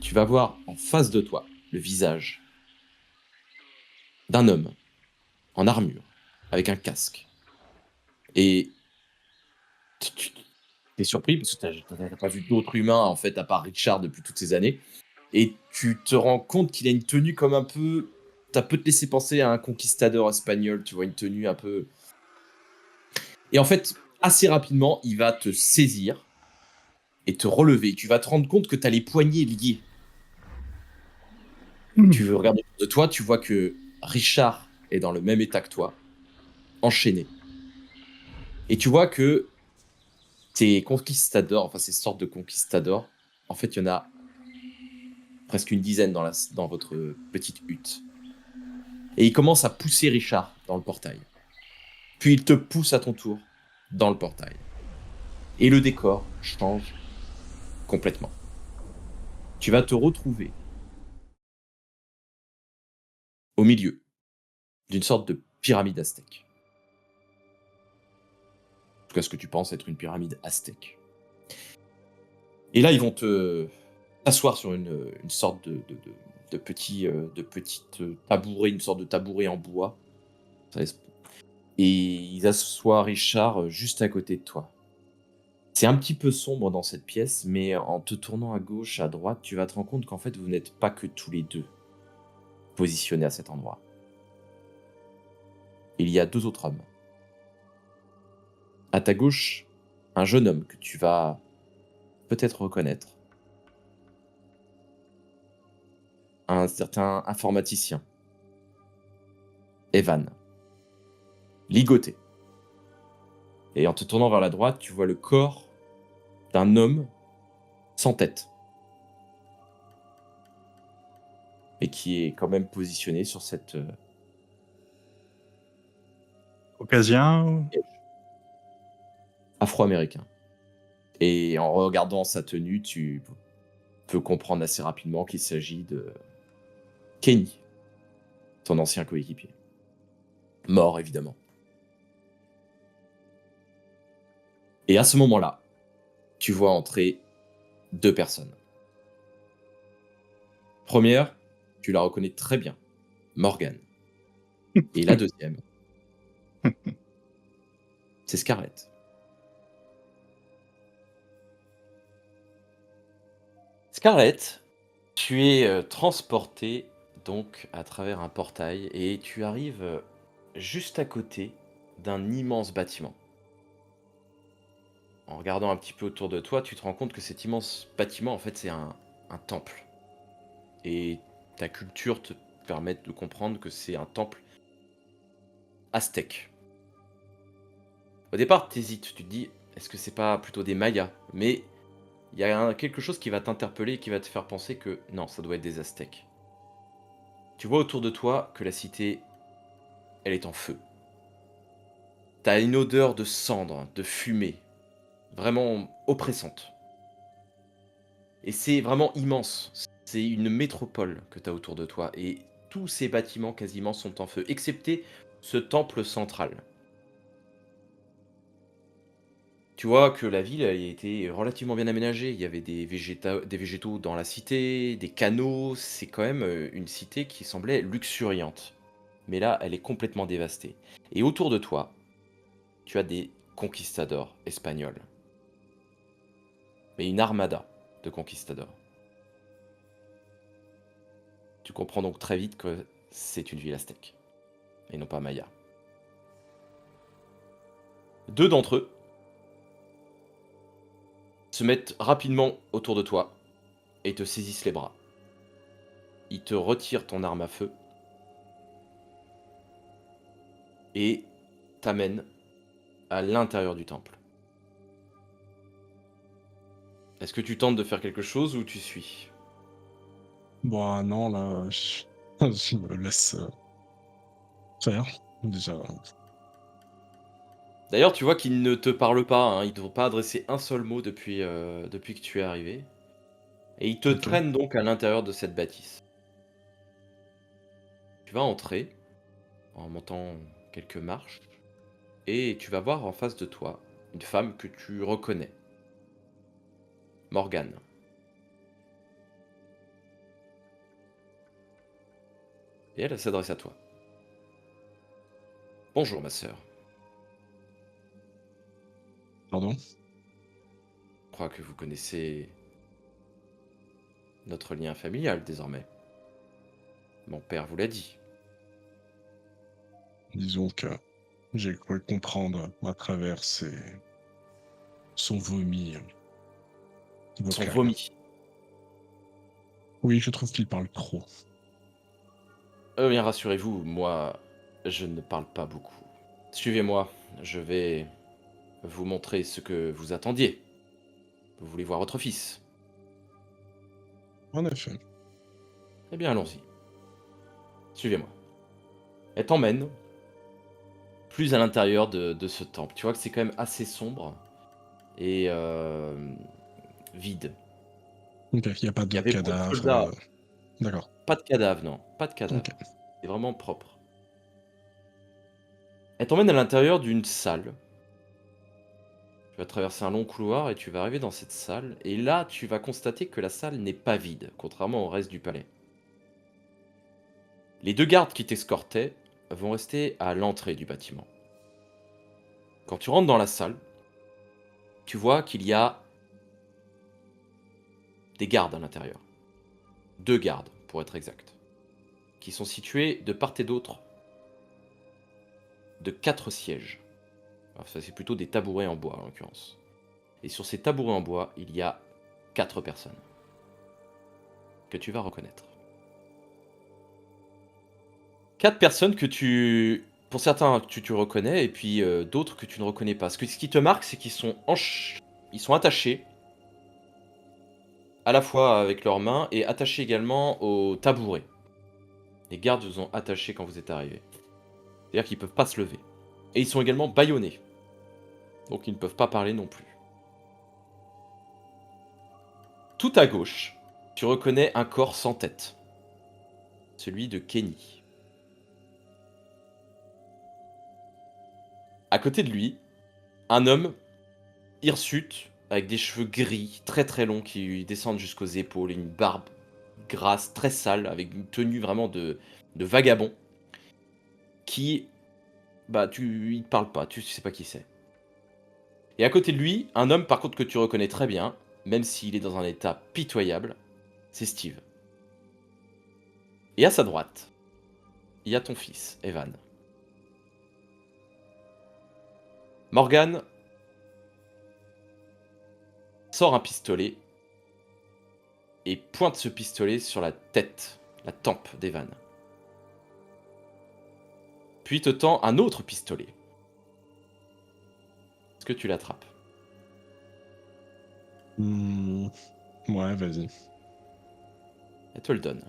tu vas voir en face de toi le visage d'un homme en armure, avec un casque. Et tu es surpris parce que tu n'as pas vu d'autres humains, en fait, à part Richard depuis toutes ces années. Et tu te rends compte qu'il a une tenue comme un peu... Ça peut te laisser penser à un conquistador espagnol, tu vois, une tenue un peu... Et en fait, assez rapidement, il va te saisir et te relever. Tu vas te rendre compte que tu as les poignets liés. Tu veux regarder autour de toi, tu vois que Richard est dans le même état que toi, enchaîné. Et tu vois que tes conquistadors, enfin ces sortes de conquistadors, en fait, il y en a presque une dizaine dans votre petite hutte. Et il commence à pousser Richard dans le portail. Puis il te pousse à ton tour dans le portail. Et le décor change complètement. Tu vas te retrouver au milieu d'une sorte de pyramide aztèque. En tout cas, ce que tu penses être une pyramide aztèque. Et là, ils vont te t'asseoir sur une sorte de petite tabouret, une sorte de tabouret en bois. Et ils assoient Richard juste à côté de toi. C'est un petit peu sombre dans cette pièce, mais en te tournant à gauche, à droite, tu vas te rendre compte qu'en fait, vous n'êtes pas que tous les deux positionnés à cet endroit. Il y a deux autres hommes. À ta gauche, un jeune homme que tu vas peut-être reconnaître. Un certain informaticien. Evan. Ligoté. Et en te tournant vers la droite, tu vois le corps d'un homme sans tête. Et qui est quand même positionné sur cette Caucasien. afro-américain. Et en regardant sa tenue, tu peux comprendre assez rapidement qu'il s'agit de Kenny, ton ancien coéquipier. Mort, évidemment. Et à ce moment-là, tu vois entrer 2 personnes. Première, tu la reconnais très bien, Morgane. Et la deuxième, c'est Scarlett. Scarlett, tu es transporté donc à travers un portail et tu arrives juste à côté d'un immense bâtiment. En regardant un petit peu autour de toi, tu te rends compte que cet immense bâtiment, en fait, c'est un temple. Et ta culture te permet de comprendre que c'est un temple aztèque. Au départ, t'hésites, tu te dis, est-ce que c'est pas plutôt des Mayas? Mais il y a quelque chose qui va t'interpeller et qui va te faire penser que non, ça doit être des Aztèques. Tu vois autour de toi que la cité, elle est en feu. T'as une odeur de cendre, de fumée, vraiment oppressante. Et c'est vraiment immense. C'est une métropole que t'as autour de toi. Et tous ces bâtiments quasiment sont en feu, excepté ce temple central. Tu vois que la ville a été relativement bien aménagée. Il y avait des végétaux dans la cité, des canaux. C'est quand même une cité qui semblait luxuriante. Mais là, elle est complètement dévastée. Et autour de toi, tu as des conquistadors espagnols. Mais une armada de conquistadors. Tu comprends donc très vite que c'est une ville aztèque. Et non pas maya. 2 d'entre eux se mettent rapidement autour de toi et te saisissent les bras. Ils te retirent ton arme à feu et t'amènent à l'intérieur du temple. Est-ce que tu tentes de faire quelque chose ou tu suis? Bon, non, là, je me laisse faire. Déjà, D'ailleurs, tu vois qu'ils ne te parlent pas, hein, ils t'ont pas adressé un seul mot depuis que tu es arrivé. Et ils te ok. traînent donc à l'intérieur de cette bâtisse. Tu vas entrer en montant quelques marches et tu vas voir en face de toi une femme que tu reconnais, Morgane. Et elle s'adresse à toi. Bonjour ma sœur, Pardon? je crois que vous connaissez notre lien familial désormais. Mon père vous l'a dit. Disons que j'ai cru comprendre à travers son vomi Son vocal. vomi. Oui, je trouve qu'il parle trop. Bien rassurez-vous, moi, je ne parle pas beaucoup. Suivez-moi, je vais vous montrer ce que vous attendiez. Vous voulez voir votre fils? En effet. Eh bien, allons-y. Suivez-moi. Elle t'emmène plus à l'intérieur de ce temple. Tu vois que c'est quand même assez sombre et vide. Ok, il n'y a pas Il y de avait beaucoup de cadavre. soldats. D'accord. Pas de cadavres, non. Pas de Ok. cadavres. C'est vraiment propre. Elle t'emmène à l'intérieur d'une salle. Tu vas traverser un long couloir et tu vas arriver dans cette salle. Et là, tu vas constater que la salle n'est pas vide, contrairement au reste du palais. Les 2 gardes qui t'escortaient vont rester à l'entrée du bâtiment. Quand tu rentres dans la salle, tu vois qu'il y a des gardes à l'intérieur. 2 gardes, pour être exact, qui sont situés de part et d'autre de 4 sièges. Alors ça, c'est plutôt des tabourets en bois, en l'occurrence. Et sur ces tabourets en bois, il y a 4 personnes que tu vas reconnaître. 4 personnes que tu... Pour certains, tu reconnais, et puis d'autres que tu ne reconnais pas. Ce qui te marque, c'est qu'ils sont, ils sont attachés, à la fois avec leurs mains, et attachés également au tabouret. Les gardes vous ont attachés quand vous êtes arrivés. C'est-à-dire qu'ils ne peuvent pas se lever. Et ils sont également bâillonnés. Donc ils ne peuvent pas parler non plus. Tout à gauche, tu reconnais un corps sans tête. Celui de Kenny. À côté de lui, un homme hirsute avec des cheveux gris très très longs qui lui descendent jusqu'aux épaules, une barbe grasse très sale avec une tenue vraiment de vagabond qui il te parle pas, tu sais pas qui c'est. Et à côté de lui, un homme par contre que tu reconnais très bien, même s'il est dans un état pitoyable, c'est Steve. Et à sa droite, il y a ton fils, Evan. Morgan sort un pistolet et pointe ce pistolet sur la tête, la tempe d'Evan. Puis te tend un autre pistolet. Est-ce que tu l'attrapes? Ouais, vas-y. Elle te le donne.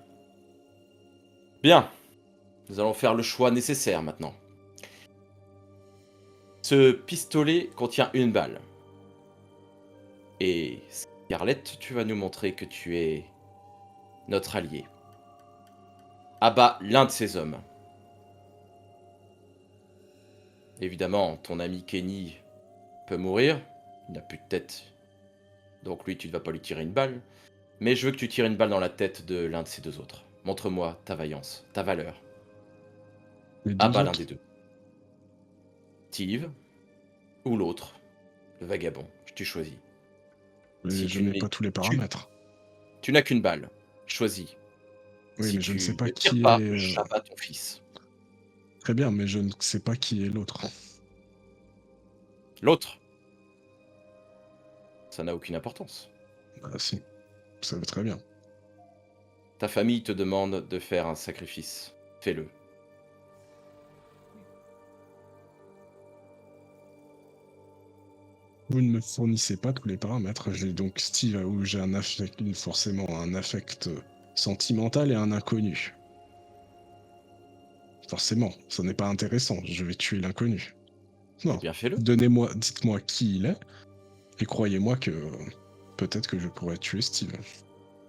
Bien, nous allons faire le choix nécessaire maintenant. Ce pistolet contient une balle. Et Scarlett, tu vas nous montrer que tu es notre allié. Abat l'un de ces hommes. Évidemment, ton ami Kenny peut mourir. Il n'a plus de tête. Donc lui, tu ne vas pas lui tirer une balle. Mais je veux que tu tires une balle dans la tête de l'un de ces deux autres. Montre-moi ta vaillance, ta valeur. Les deux Abat l'un autres. des deux. Steve ou l'autre, le vagabond. Tu choisis. Mais Si je tu n'ai ne pas tous les tu, paramètres. tu n'as qu'une balle. Choisis. Oui, Si mais je ne sais tu pas ne tires qui pas, est. j'abats ton fils. Très bien, mais je ne sais pas qui est l'autre. L'autre, ça n'a aucune importance. Ah si, vous savez très bien. Ta famille te demande de faire un sacrifice. Fais-le. Vous ne me fournissez pas tous les paramètres. J'ai donc Steve où j'ai un affect, forcément un affect sentimental et un inconnu. Forcément, ça n'est pas intéressant. Je vais tuer l'inconnu. Non, Eh bien, fais-le. donnez-moi, dites-moi qui il est, et croyez-moi que peut-être que je pourrais tuer Steve.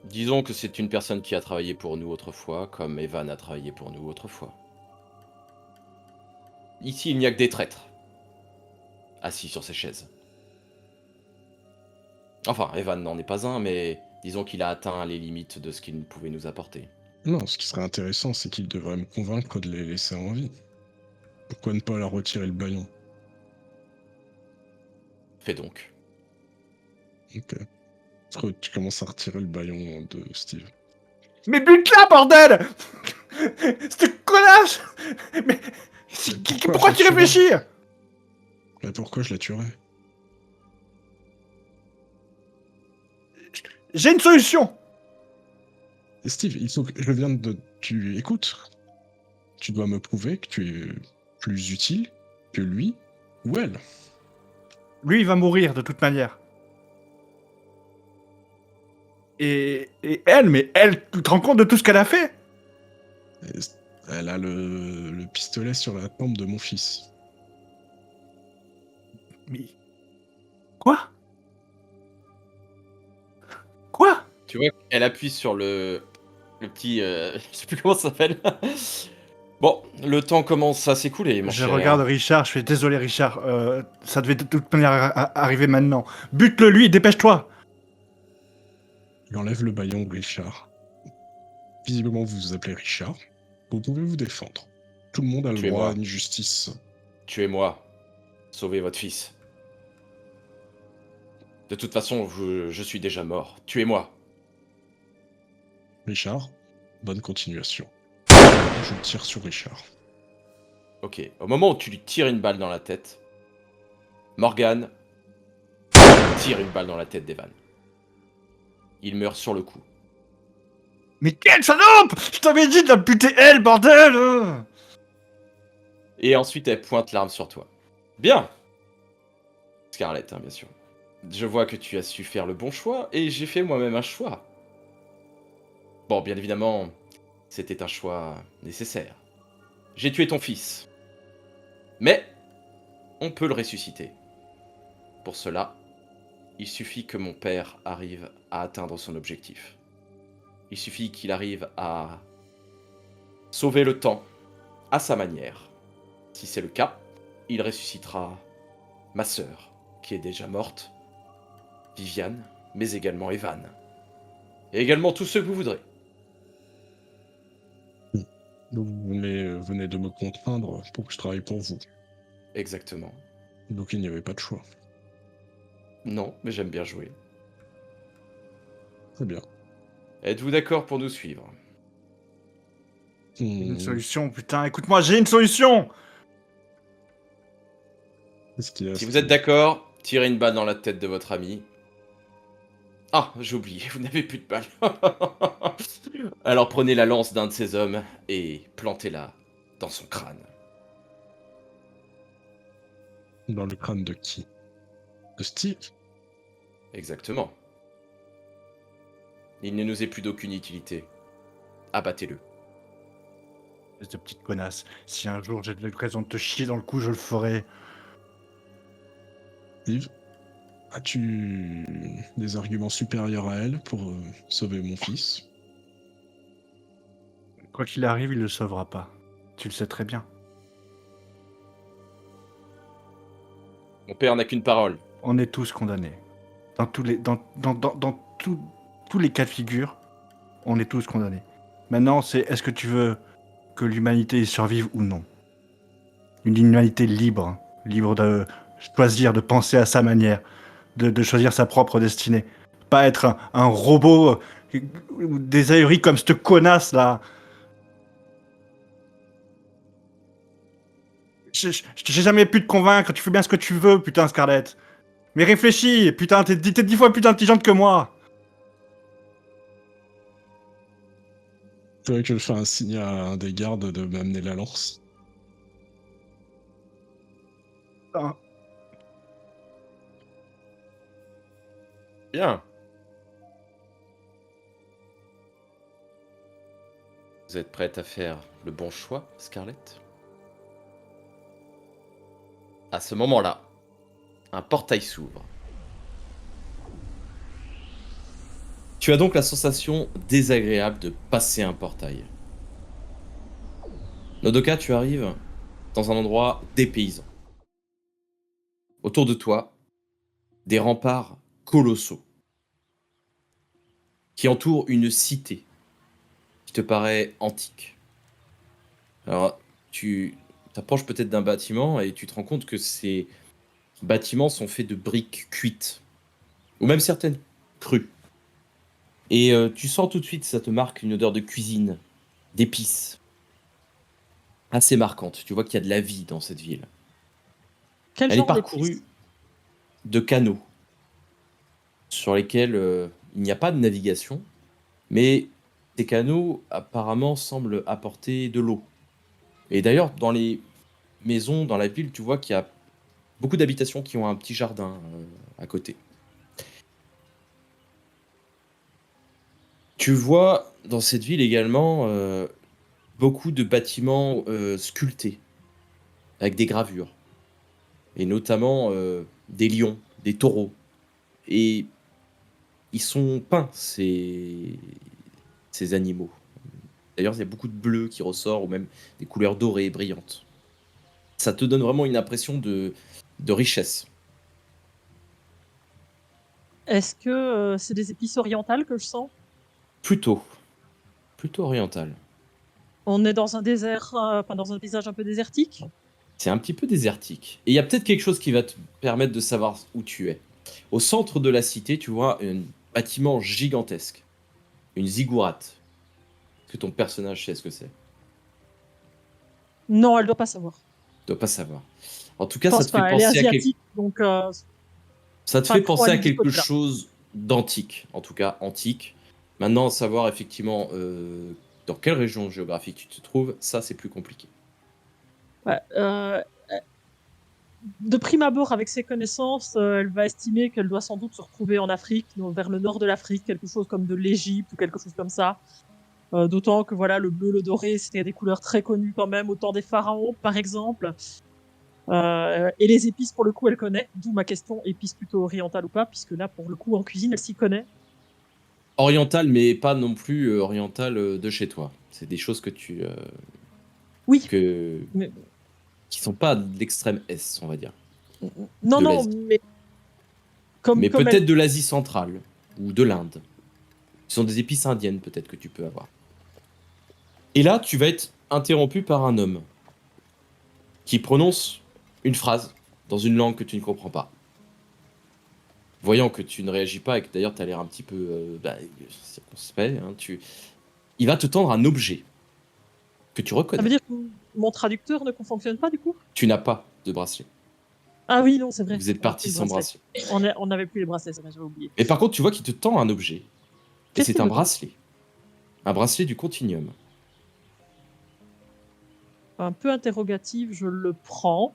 Disons que c'est une personne qui a travaillé pour nous autrefois, comme Evan a travaillé pour nous autrefois. Ici, il n'y a que des traîtres, assis sur ces chaises. Enfin, Evan n'en est pas un, mais disons qu'il a atteint les limites de ce qu'il pouvait nous apporter. Non, ce qui serait intéressant, c'est qu'il devrait me convaincre de les laisser en vie. Pourquoi ne pas leur retirer le baillon? Fais donc. Ok. Tu commences à retirer le baillon de Steve. Mais bute-la, bordel! Cette connasse! Mais pourquoi tu réfléchis? Mais pourquoi je la tuerais? J'ai une solution! Et Steve, il faut que je viens de... Tu écoutes. Tu dois me prouver que tu es plus utile que lui ou elle. Lui, il va mourir de toute manière. Et elle, mais elle, tu te rends compte de tout ce qu'elle a fait? Et elle a le pistolet sur la tempe de mon fils. Mais... Quoi? Quoi? Tu vois qu'elle appuie sur le petit... je sais plus comment ça s'appelle. Bon, le temps commence à s'écouler, mon Je cher. regarde Richard, je fais désolé Richard, ça devait de toute manière arriver maintenant. Bute-le lui, dépêche-toi! Il enlève le baillon, Richard. Visiblement, vous vous appelez Richard. Vous pouvez vous défendre. Tout le monde a le droit Tuez-moi. à une justice. Tuez-moi. Sauvez votre fils. De toute façon, je suis déjà mort. Tuez-moi. Richard, bonne continuation. Je tire sur Richard. Ok, au moment où tu lui tires une balle dans la tête, Morgan tire une balle dans la tête d'Evan. Il meurt sur le coup. Mais quelle salope! Je t'avais dit de la buter elle, bordel! Et ensuite, elle pointe l'arme sur toi. Bien! Scarlett, hein, bien sûr. Je vois que tu as su faire le bon choix, et j'ai fait moi-même un choix. Bon, bien évidemment, c'était un choix nécessaire. J'ai tué ton fils. Mais, on peut le ressusciter. Pour cela, il suffit que mon père arrive à atteindre son objectif. Il suffit qu'il arrive à sauver le temps à sa manière. Si c'est le cas, il ressuscitera ma sœur, qui est déjà morte, Viviane, mais également Evan. Et également tous ceux que vous voudrez. Donc vous venez de me contraindre pour que je travaille pour vous. Exactement. Donc il n'y avait pas de choix. Non, mais j'aime bien jouer. Très bien. Êtes-vous d'accord pour nous suivre? Une solution, putain, écoute-moi, j'ai une solution! Qu'est-ce qu'il y a, Si vous Steve? êtes d'accord, tirez une balle dans la tête de votre ami. Ah, j'ai oublié, vous n'avez plus de balle. Alors prenez la lance d'un de ces hommes et plantez-la dans son crâne. Dans le crâne de qui? De Steve? Exactement. Il ne nous est plus d'aucune utilité. Abattez-le. Espèce de petite connasse. Si un jour j'ai l'occasion de te chier dans le cou, je le ferai. Steve, as-tu des arguments supérieurs à elle pour sauver mon fils? Quoi qu'il arrive, il le sauvera pas. Tu le sais très bien. Mon père n'a qu'une parole. On est tous condamnés. Dans tous les cas de figure, on est tous condamnés. Maintenant, c'est est-ce que tu veux que l'humanité survive ou non? Une humanité libre, libre de choisir, de penser à sa manière, de choisir sa propre destinée. Pas être un robot des ahuris comme cette connasse là. J'ai jamais pu te convaincre, tu fais bien ce que tu veux, putain Scarlett. Mais réfléchis, putain, t'es 10 fois plus intelligente que moi. C'est vrai que je fais un signe à un des gardes de m'amener la lance. Putain. Bien. Vous êtes prête à faire le bon choix, Scarlett? À ce moment-là, un portail s'ouvre. Tu as donc la sensation désagréable de passer un portail. Nodoka, tu arrives dans un endroit dépaysant. Autour de toi, des remparts colossaux qui entourent une cité qui te paraît antique. Alors, tu t'approches peut-être d'un bâtiment et tu te rends compte que ces bâtiments sont faits de briques cuites, ou même certaines crues. Et tu sens tout de suite, ça te marque une odeur de cuisine, d'épices, assez marquante. Tu vois qu'il y a de la vie dans cette ville. Quel Elle est genre parcourue d'épices? de canaux sur lesquels il n'y a pas de navigation, mais ces canaux apparemment semblent apporter de l'eau. Et d'ailleurs, dans les maisons, dans la ville, tu vois qu'il y a beaucoup d'habitations qui ont un petit jardin à côté. Tu vois dans cette ville également beaucoup de bâtiments sculptés, avec des gravures, et notamment des lions, des taureaux. Et ils sont peints, ces animaux. D'ailleurs, il y a beaucoup de bleu qui ressort, ou même des couleurs dorées, brillantes. Ça te donne vraiment une impression de richesse. Est-ce que c'est des épices orientales que je sens? Plutôt, plutôt oriental. On est dans un désert, enfin dans un paysage un peu désertique? C'est un petit peu désertique. Et il y a peut-être quelque chose qui va te permettre de savoir où tu es. Au centre de la cité, tu vois un bâtiment gigantesque. Une ziggourate. Est-ce que ton personnage sait ce que c'est? Non, elle doit pas savoir. Tu dois pas savoir. En tout Je cas, ça pense te fait pas, elle est penser à asiatique, donc ça te pas fait trop penser à aller de ce quelque côté-là. chose d'antique. En tout cas, antique. Maintenant, savoir effectivement dans quelle région géographique tu te trouves, ça, c'est plus compliqué. Ouais, de prime abord, avec ses connaissances, elle va estimer qu'elle doit sans doute se retrouver en Afrique, vers le nord de l'Afrique, quelque chose comme de l'Égypte ou quelque chose comme ça. D'autant que voilà, le bleu, le doré, c'était des couleurs très connues quand même, au temps des pharaons, par exemple. Et les épices, pour le coup, elle connaît. D'où ma question, épices plutôt orientales ou pas, puisque là, pour le coup, en cuisine, elle s'y connaît. Oriental, mais pas non plus oriental de chez toi. C'est des choses que Oui, que, mais qui sont pas de l'extrême Est, on va dire, non, de non, l'Asie. mais comme, Mais comme elle. peut-être de l'Asie centrale ou de l'Inde. Ce sont des épices indiennes, peut-être que tu peux avoir. Et là, tu vas être interrompu par un homme qui prononce une phrase dans une langue que tu ne comprends pas. Voyant que tu ne réagis pas et que d'ailleurs tu as l'air un petit peu circonspect, hein, il va te tendre un objet que tu Ça veut reconnais. dire que mon traducteur ne fonctionne pas, du coup? Tu n'as pas de bracelet. Ah oui, non, c'est vrai. Vous êtes On a parti plus le sans bracelet. bracelet. On n'avait plus les bracelets, c'est vrai, j'avais oublié. Mais par contre, tu vois qu'il te tend un objet. Et Qu'est-ce c'est qu'il un me tend? bracelet. Un bracelet du Continuum. Un peu interrogative, je le prends.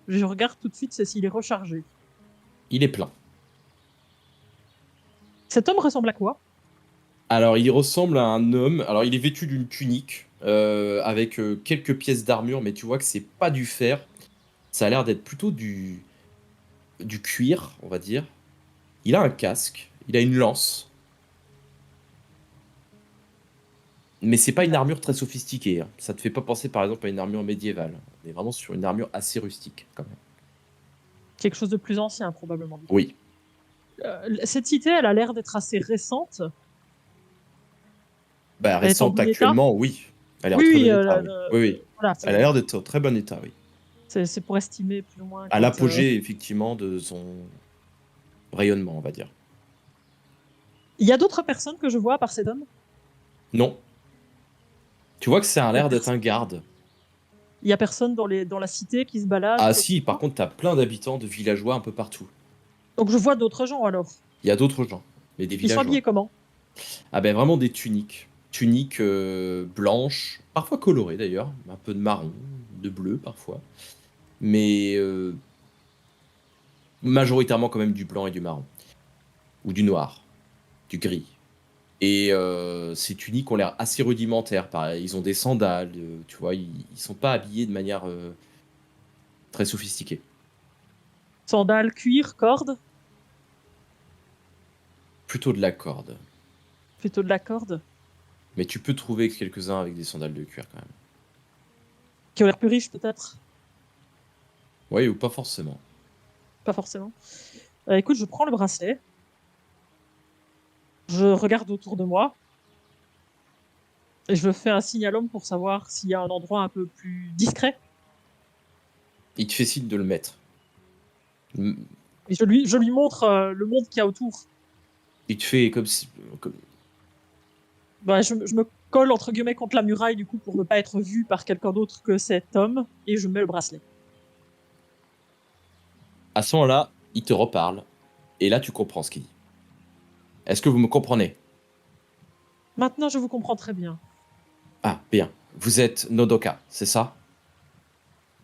Je regarde tout de suite s'il est rechargé. Il est plein. Cet homme ressemble à quoi? Alors, il ressemble à un homme. Alors, il est vêtu d'une tunique avec quelques pièces d'armure, mais tu vois que c'est pas du fer. Ça a l'air d'être plutôt du cuir, on va dire. Il a un casque, il a une lance, mais c'est pas une armure très sophistiquée, hein. Ça te fait pas penser par exemple à une armure médiévale. On est vraiment sur une armure assez rustique quand même. Quelque chose de plus ancien, probablement. Oui. Cette cité, elle a l'air d'être assez récente. Bah Elle est en récente bon état. actuellement, oui. Elle est en Oui, très oui, bon état, oui. Oui, oui. voilà, Elle a l'air d'être en très bon état, oui. c'est pour estimer plus ou moins À quand. l'apogée, effectivement, de son rayonnement, on va dire. Il y a d'autres personnes que je vois à part cet homme? Non. Tu vois que ça a Il y a, l'air d'être pers- un garde. il y a personne dans la cité qui se balade, Ah quoi que ce si, par soit? contre, t'as plein d'habitants, de villageois un peu partout. Donc je vois d'autres gens alors. Il y a d'autres gens, mais des Ils sont villageois. habillés comment? Ah ben vraiment des tuniques. Tuniques blanches, parfois colorées d'ailleurs, un peu de marron, de bleu parfois, mais majoritairement quand même du blanc et du marron, ou du noir, du gris. Et ces tuniques ont l'air assez rudimentaires, pareil. Ils ont des sandales, tu vois, ils sont pas habillés de manière très sophistiquée. Sandales, cuir, corde? Plutôt de la corde. Plutôt de la corde. Mais tu peux trouver quelques-uns avec des sandales de cuir quand même. Qui ont l'air plus riches peut-être? Oui, ou pas forcément. Pas forcément. Écoute, je prends le bracelet. Je regarde autour de moi. Et je fais un signe à l'homme pour savoir s'il y a un endroit un peu plus discret. Il te fait signe de le mettre. Et je lui montre le monde qu'il y a autour. Il te fait comme si... Bah, je me colle entre guillemets contre la muraille du coup pour ne pas être vu par quelqu'un d'autre que cet homme et je mets le bracelet. À ce moment-là, il te reparle, et là tu comprends ce qu'il dit. Est-ce que vous me comprenez? Maintenant, je vous comprends très bien. Ah, bien. Vous êtes Nodoka, c'est ça?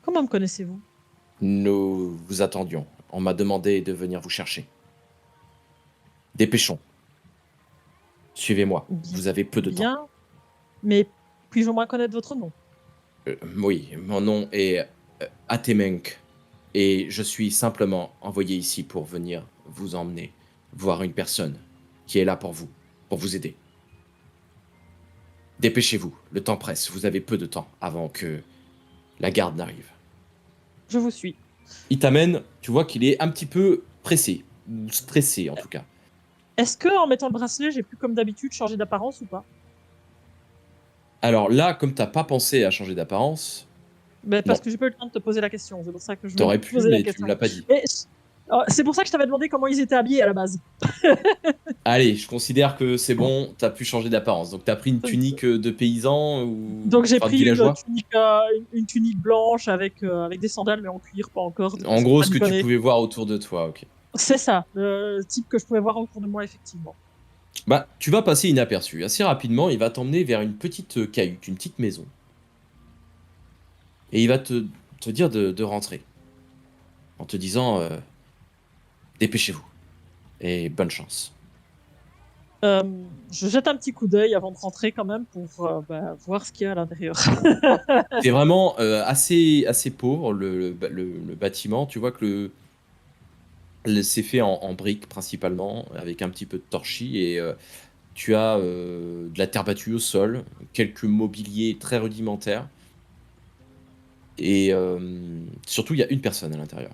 Comment me connaissez-vous? Nous vous attendions. On m'a demandé de venir vous chercher. Dépêchons. Suivez-moi. Bien, Vous avez peu de temps. bien, mais puis-je au moins connaître votre nom? Oui, mon nom est Atemenk, et je suis simplement envoyé ici pour venir vous emmener voir une personne qui est là pour vous aider. Dépêchez-vous, le temps presse, vous avez peu de temps avant que la garde n'arrive. Je vous suis. Il t'amène, tu vois qu'il est un petit peu pressé, ou stressé en tout cas. Est-ce que en mettant le bracelet, j'ai pu comme d'habitude changer d'apparence ou pas? Alors là, comme t'as pas pensé à changer d'apparence, Ben, non, parce que j'ai pas eu le temps de te poser la question, c'est pour ça que je vais t'aurais te pu, poser la mais tu me question. l'as pas dit. Mais, c'est pour ça que je t'avais demandé comment ils étaient habillés à la base. Allez, je considère que c'est bon, t'as pu changer d'apparence. Donc t'as pris une tunique de paysan ou Donc j'ai enfin de pris villageois. une tunique blanche avec des sandales mais en cuir, pas en corde. En Parce gros, ça ce m'y que tu connaît. pouvais voir autour de toi, ok. C'est ça, le type que je pouvais voir autour de moi effectivement. Bah, tu vas passer inaperçu. Assez rapidement, il va t'emmener vers une petite cahute, une petite maison. Et il va te dire de rentrer. En te disant, dépêchez-vous. Et bonne chance. Je jette un petit coup d'œil avant de rentrer quand même pour voir ce qu'il y a à l'intérieur. C'est vraiment assez pauvre le bâtiment. Tu vois que c'est fait en briques principalement, avec un petit peu de torchis et tu as de la terre battue au sol, quelques mobiliers très rudimentaires et surtout il y a une personne à l'intérieur.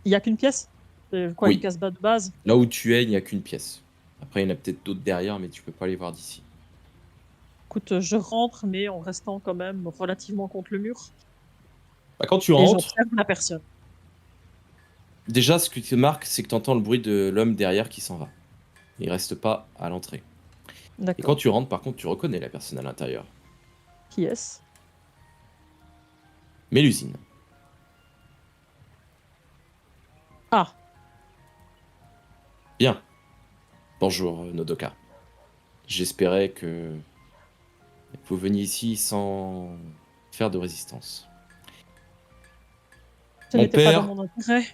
Il n'y a qu'une pièce? C'est quoi, une Oui, casbah de base? là où tu es, il n'y a qu'une pièce. Après, il y en a peut-être d'autres derrière, mais tu peux pas les voir d'ici. Écoute, je rentre, mais en restant quand même relativement contre le mur, Bah, quand tu et rentres, j'observe la personne. déjà ce qui te marque, c'est que tu entends le bruit de l'homme derrière qui s'en va. Il reste pas à l'entrée. Et quand D'accord. tu rentres, par contre, tu reconnais la personne à l'intérieur. Qui est-ce? Mélusine. Ah, Bien. Bonjour, Nodoka. J'espérais que vous veniez ici sans faire de résistance. ce Mon n'était pas dans père, mon intérêt.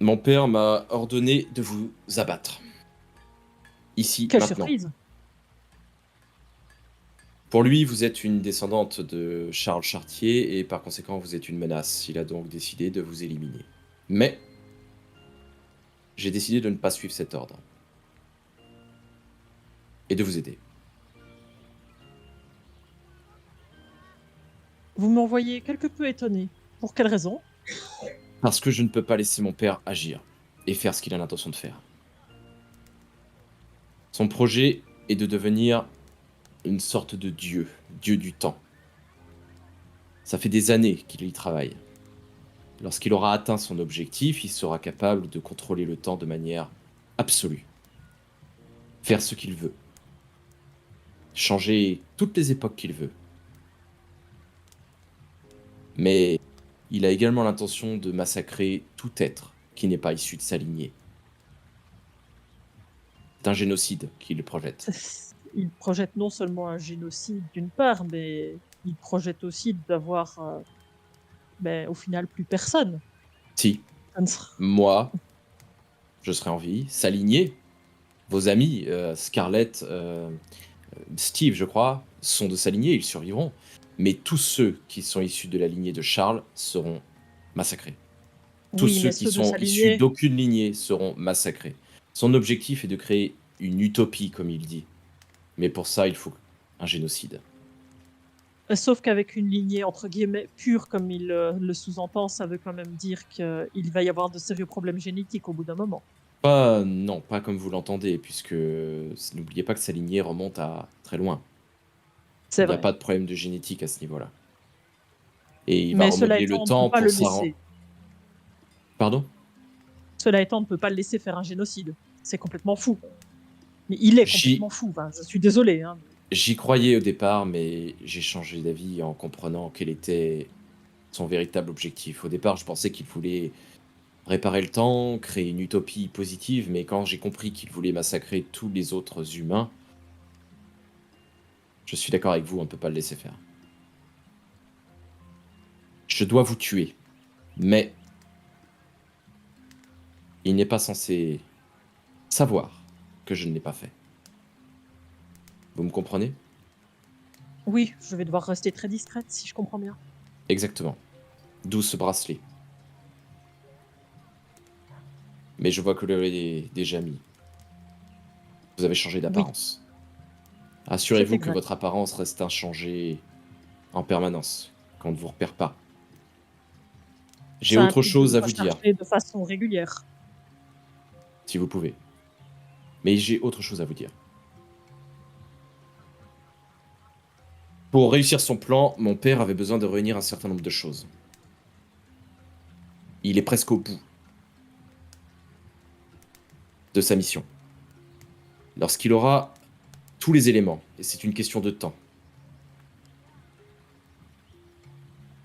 mon père m'a ordonné de vous abattre. Ici, Quelle maintenant. surprise! Pour lui, vous êtes une descendante de Charles Chartier et par conséquent, vous êtes une menace. Il a donc décidé de vous éliminer. Mais j'ai décidé de ne pas suivre cet ordre et de vous aider. Vous m'envoyez quelque peu étonné. Pour quelle raison? Parce que je ne peux pas laisser mon père agir et faire ce qu'il a l'intention de faire. Son projet est de devenir une sorte de dieu, dieu du temps. Ça fait des années qu'il y travaille. Lorsqu'il aura atteint son objectif, il sera capable de contrôler le temps de manière absolue. Faire ce qu'il veut. Changer toutes les époques qu'il veut. Mais il a également l'intention de massacrer tout être qui n'est pas issu de sa lignée. C'est un génocide qu'il projette. Il projette non seulement un génocide d'une part, mais il projette aussi d'avoir, au final, plus personne. Si, Ça ne sera- moi, je serai en vie, sa lignée, vos amis, Scarlett, Steve, je crois, sont de sa lignée, ils survivront. Mais tous ceux qui sont issus de la lignée de Charles seront massacrés. Tous Oui, ceux mais qui ceux de sont sa issus lignée, d'aucune lignée seront massacrés. Son objectif est de créer une utopie, comme il dit. Mais pour ça, il faut un génocide. sauf qu'avec une lignée entre guillemets pure, comme il le sous-entend, ça veut quand même dire qu'il va y avoir de sérieux problèmes génétiques au bout d'un moment. Pas, non, pas comme vous l'entendez, puisque n'oubliez pas que sa lignée remonte à très loin. C'est Il n'y a vrai. pas de problème de génétique à ce niveau-là. Et il va Mais cela remodeler le étant, on ne peut temps pas pour le ça. laisser. Pardon? Cela étant, on ne peut pas le laisser faire un génocide. C'est complètement fou. Mais il est J'y complètement fou. Enfin, je suis désolé. Hein. j'y croyais au départ, mais j'ai changé d'avis en comprenant quel était son véritable objectif. Au départ, je pensais qu'il voulait réparer le temps, créer une utopie positive, mais quand j'ai compris qu'il voulait massacrer tous les autres humains, je suis d'accord avec vous, on ne peut pas le laisser faire. Je dois vous tuer, mais il n'est pas censé savoir que je ne l'ai pas fait. Vous me comprenez? Oui, je vais devoir rester très discrète si je comprends bien. Exactement. D'où ce bracelet. Mais je vois que vous l'avez déjà mis. Vous avez changé Oui, d'apparence. c'est Assurez-vous que exact. votre apparence reste inchangée en permanence, qu'on ne vous repère pas. J'ai Ça autre implique de me chose à vous dire, recharger de façon régulière. si vous pouvez. Mais j'ai autre chose à vous dire. Pour réussir son plan, mon père avait besoin de réunir un certain nombre de choses. Il est presque au bout de sa mission. Lorsqu'il aura tous les éléments, et c'est une question de temps,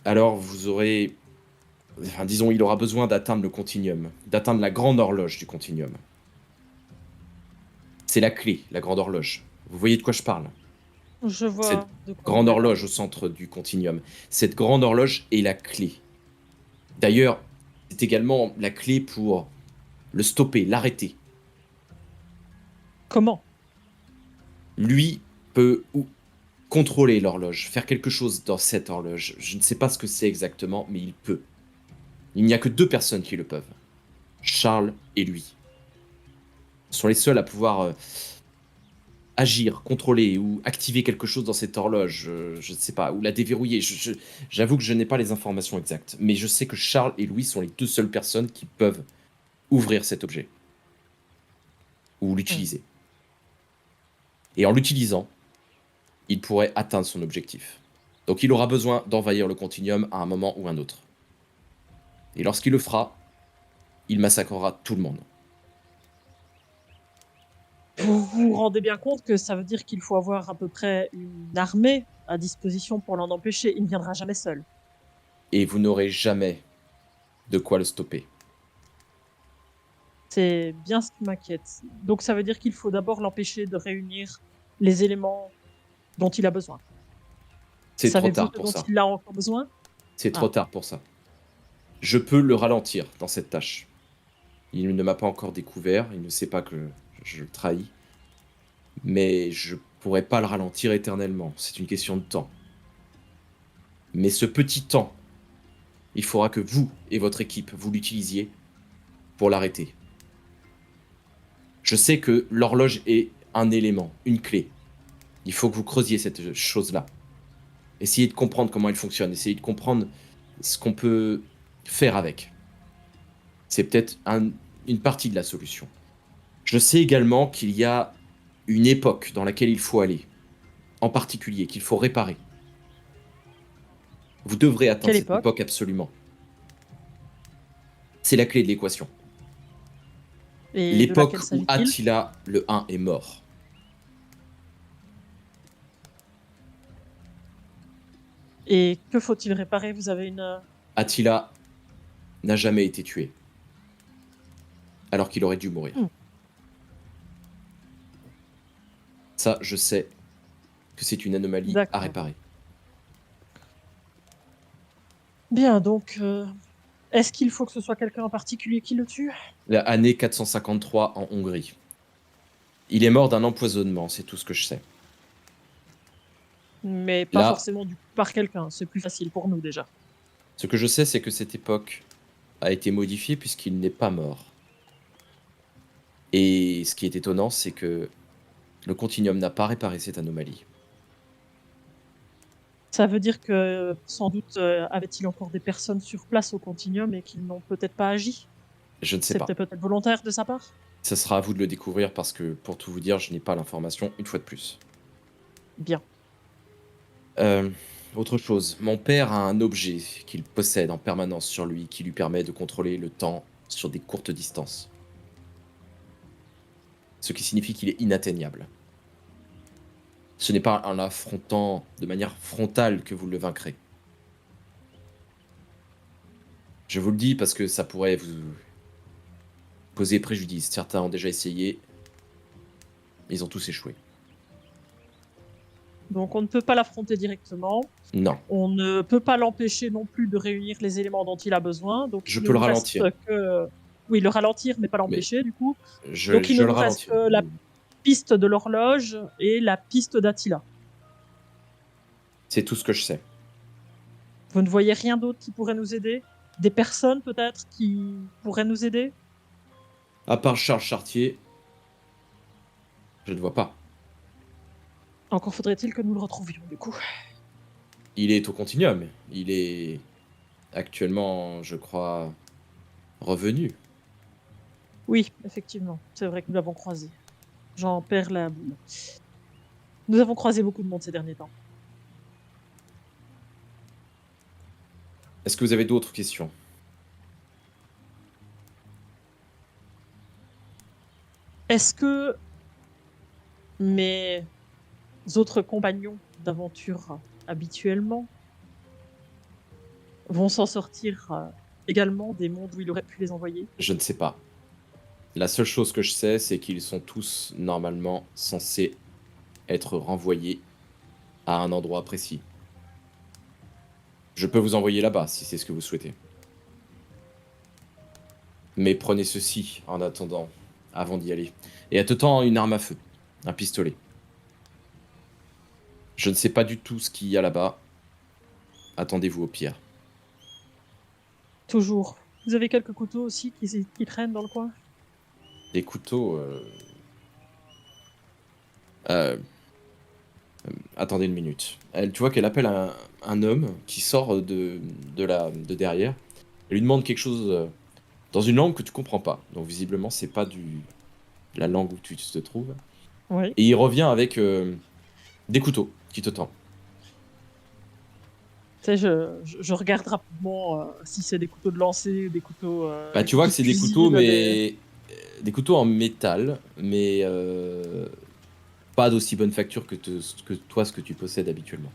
alors vous aurez... Enfin, disons, il aura besoin d'atteindre le continuum, d'atteindre la grande horloge du continuum. C'est la clé, la grande horloge. Vous voyez de quoi je parle? Je Cette vois de quoi grande vous parlez. horloge au centre du continuum. Cette grande horloge est la clé. D'ailleurs, c'est également la clé pour le stopper, l'arrêter. Comment? Lui peut contrôler l'horloge, faire quelque chose dans cette horloge. Je ne sais pas ce que c'est exactement, mais il peut. Il n'y a que 2 personnes qui le peuvent. Charles et lui. Ce sont les seuls à pouvoir agir, contrôler ou activer quelque chose dans cette horloge. Je ne sais pas, ou la déverrouiller. J'avoue que je n'ai pas les informations exactes. Mais je sais que Charles et Louis sont les 2 seules personnes qui peuvent ouvrir cet objet. Ou l'utiliser. Et en l'utilisant, il pourrait atteindre son objectif. Donc il aura besoin d'envahir le continuum à un moment ou un autre. Et lorsqu'il le fera, il massacrera tout le monde. Vous vous rendez bien compte que ça veut dire qu'il faut avoir à peu près une armée à disposition pour l'en empêcher. Il ne viendra jamais seul. Et vous n'aurez jamais de quoi le stopper. C'est bien ce qui m'inquiète. Donc ça veut dire qu'il faut d'abord l'empêcher de réunir les éléments dont il a besoin. C'est trop Savez-vous tard ce pour dont ça. il a encore besoin? C'est trop tard pour ça. Je peux le ralentir dans cette tâche. Il ne m'a pas encore découvert, il ne sait pas que je le trahis. Mais je pourrais pas le ralentir éternellement, c'est une question de temps. Mais ce petit temps, il faudra que vous et votre équipe, vous l'utilisiez pour l'arrêter. Je sais que l'horloge est un élément, une clé. Il faut que vous creusiez cette chose-là. Essayez de comprendre comment elle fonctionne, essayez de comprendre ce qu'on peut faire avec. C'est peut-être une partie de la solution. Je sais également qu'il y a une époque dans laquelle il faut aller, en particulier, qu'il faut réparer. Vous devrez atteindre Quelle cette époque? époque absolument. C'est la clé de l'équation. Et de L'époque laquelle où s'agit-il? Attila le 1 est mort. Et que faut-il réparer? Vous avez une... Attila n'a jamais été tué, alors qu'il aurait dû mourir. Hmm. Ça, je sais que c'est une anomalie à D'accord. réparer. Bien, donc, est-ce qu'il faut que ce soit quelqu'un en particulier qui le tue? La année 453 en Hongrie. Il est mort d'un empoisonnement, c'est tout ce que je sais. Mais pas Là, forcément par quelqu'un, c'est plus facile pour nous déjà. ce que je sais, c'est que cette époque a été modifiée puisqu'il n'est pas mort. Et ce qui est étonnant, c'est que le Continuum n'a pas réparé cette anomalie. Ça veut dire que sans doute avait-il encore des personnes sur place au Continuum et qu'ils n'ont peut-être pas agi. Je ne sais pas. C'était peut-être volontaire de sa part. Ça sera à vous de le découvrir parce que, pour tout vous dire, je n'ai pas l'information une fois de plus. Bien. Autre chose, mon père a un objet qu'il possède en permanence sur lui qui lui permet de contrôler le temps sur des courtes distances. Ce qui signifie qu'il est inatteignable. Ce n'est pas en l'affrontant de manière frontale que vous le vaincrez. Je vous le dis parce que ça pourrait vous causer préjudice. Certains ont déjà essayé. Ils ont tous échoué. Donc on ne peut pas l'affronter directement. Non. On ne peut pas l'empêcher non plus de réunir les éléments dont il a besoin. Donc Je il peux ne le nous reste ralentir. que... Oui, le ralentir, mais pas l'empêcher du coup. Je Donc il ne le nous reste ralentis. que la piste de l'horloge et la piste d'Attila. C'est tout ce que je sais. Vous ne voyez rien d'autre qui pourrait nous aider? Des personnes peut-être qui pourraient nous aider? À part Charles Chartier, je ne vois pas. Encore faudrait-il que nous le retrouvions du coup. Il est au Continuum. Il est actuellement, je crois, revenu. Oui, effectivement, c'est vrai que nous l'avons croisé. J'en perds la boule. Nous avons croisé beaucoup de monde ces derniers temps. Est-ce que vous avez d'autres questions? Est-ce que mes autres compagnons d'aventure habituellement vont s'en sortir également des mondes où il aurait pu les envoyer? Je ne sais pas. La seule chose que je sais, c'est qu'ils sont tous normalement censés être renvoyés à un endroit précis. Je peux vous envoyer là-bas si c'est ce que vous souhaitez. Mais prenez ceci en attendant, avant d'y aller. Et à te tend une arme à feu, un pistolet. Je ne sais pas du tout ce qu'il y a là-bas. Attendez-vous au pire. Toujours. Vous avez quelques couteaux aussi qui traînent dans le coin? Des couteaux... euh, attendez une minute. Tu vois qu'elle appelle un homme qui sort de derrière. Elle lui demande quelque chose dans une langue que tu comprends pas. Donc visiblement, c'est pas la langue où tu te trouves. Oui. Et il revient avec des couteaux qui te tend. Tu sais, je regarde rapidement si c'est des couteaux de lancer, des couteaux Bah, tu vois de que c'est des cuisine, couteaux, mais des couteaux en métal, mais pas d'aussi bonne facture que toi, ce que tu possèdes habituellement.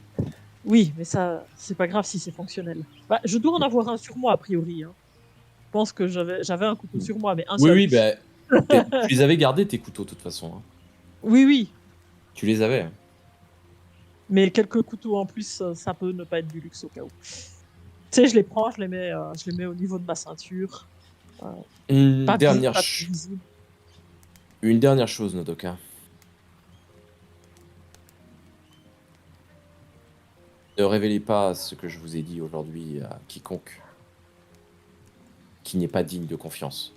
Oui, mais ça, c'est pas grave si c'est fonctionnel. Bah, je dois en avoir un sur moi, a priori. Hein. Je pense que j'avais un couteau sur moi, mais un Oui, seul. oui, bah, tu les avais gardés, tes couteaux, de toute façon. Hein. Oui, oui. Tu les avais. Hein. Mais quelques couteaux en plus, ça peut ne pas être du luxe au cas où. Tu sais, je les prends, je les mets au niveau de ma ceinture. Une Pas dernière, très visible. une dernière chose, Nodoka. Ne révélez pas ce que je vous ai dit aujourd'hui à quiconque qui n'est pas digne de confiance.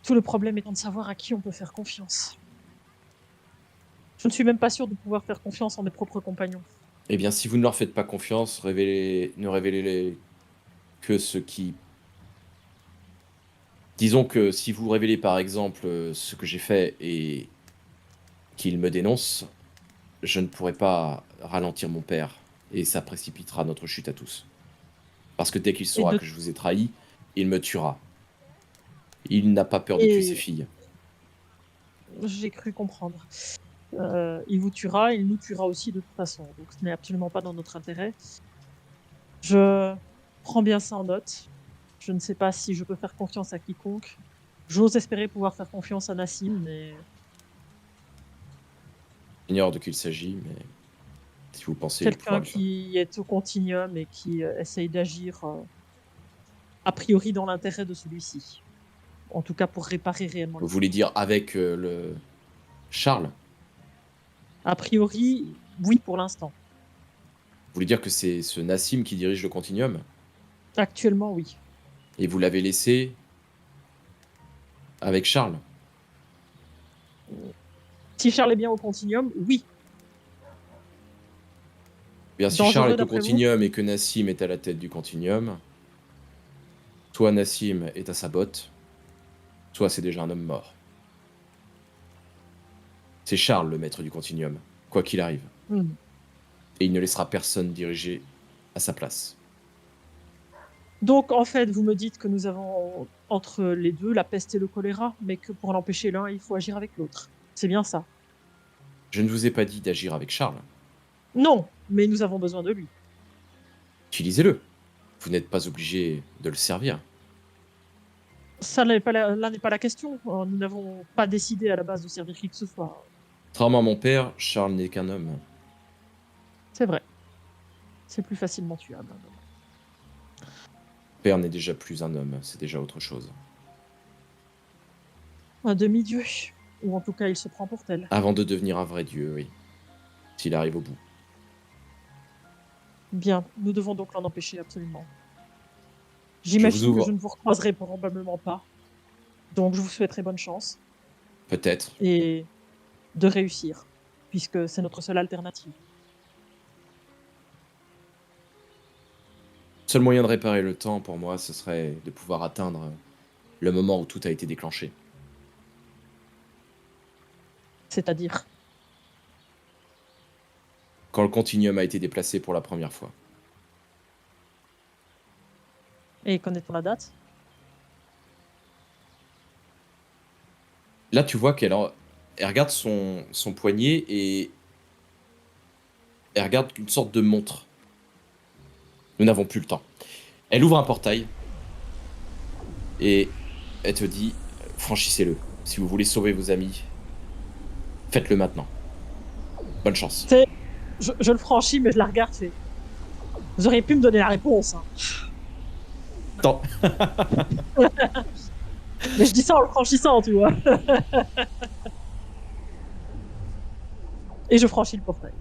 Tout le problème étant de savoir à qui on peut faire confiance. Je ne suis même pas sûr de pouvoir faire confiance en mes propres compagnons. Eh bien, si vous ne leur faites pas confiance, ne révélez que ce qui... Disons que si vous révélez par exemple ce que j'ai fait et qu'il me dénonce, je ne pourrai pas ralentir mon père et ça précipitera notre chute à tous. Parce que dès qu'il saura que je vous ai trahi, il me tuera. Il n'a pas peur de tuer ses filles. J'ai cru comprendre. Il vous tuera, il nous tuera aussi de toute façon. Donc ce n'est absolument pas dans notre intérêt. Je prends bien ça en note. Je ne sais pas si je peux faire confiance à quiconque. J'ose espérer pouvoir faire confiance à Nassim, mais... J'ignore de qui il s'agit, mais si vous pensez... Quelqu'un qui est au Continuum et qui essaye d'agir a priori dans l'intérêt de celui-ci. En tout cas pour réparer réellement. Vous voulez dire avec le... Charles? A priori, oui pour l'instant. Vous voulez dire que c'est ce Nassim qui dirige le Continuum? Actuellement, oui. Et vous l'avez laissé avec Charles? Si Charles est bien au Continuum, oui. Bien, si Charles est au Continuum et que Nassim est à la tête du Continuum, soit Nassim est à sa botte, soit c'est déjà un homme mort. C'est Charles le maître du Continuum, quoi qu'il arrive. Et il ne laissera personne diriger à sa place. Donc, en fait, vous me dites que nous avons entre les deux la peste et le choléra, mais que pour l'empêcher l'un, il faut agir avec l'autre. C'est bien ça? Je ne vous ai pas dit d'agir avec Charles. Non, mais nous avons besoin de lui. Utilisez-le. Vous n'êtes pas obligé de le servir. Ça n'est pas là n'est pas la question. Nous n'avons pas décidé à la base de servir qui que ce soit. Contrairement à mon père, Charles n'est qu'un homme. C'est vrai. C'est plus facilement tuable. Mon père n'est déjà plus un homme, c'est déjà autre chose. Un demi-dieu. Ou en tout cas, il se prend pour tel. Avant de devenir un vrai dieu, oui. S'il arrive au bout. Bien, nous devons donc l'en empêcher absolument. J'imagine que je ne vous recroiserai probablement pas. Donc je vous souhaiterai bonne chance. Peut-être. Et de réussir, puisque c'est notre seule alternative. Le seul moyen de réparer le temps, pour moi, ce serait de pouvoir atteindre le moment où tout a été déclenché. C'est-à-dire? Quand le Continuum a été déplacé pour la première fois. Et connaît-on la date? Là, tu vois qu'elle regarde son poignet et elle regarde une sorte de montre. Nous n'avons plus le temps. Elle ouvre un portail et elle te dit, franchissez-le. Si vous voulez sauver vos amis, faites-le maintenant. Bonne chance. Je le franchis, mais je la regarde. Vous auriez pu me donner la réponse. Hein. Attends. Mais je dis ça en le franchissant, tu vois. Et je franchis le portail.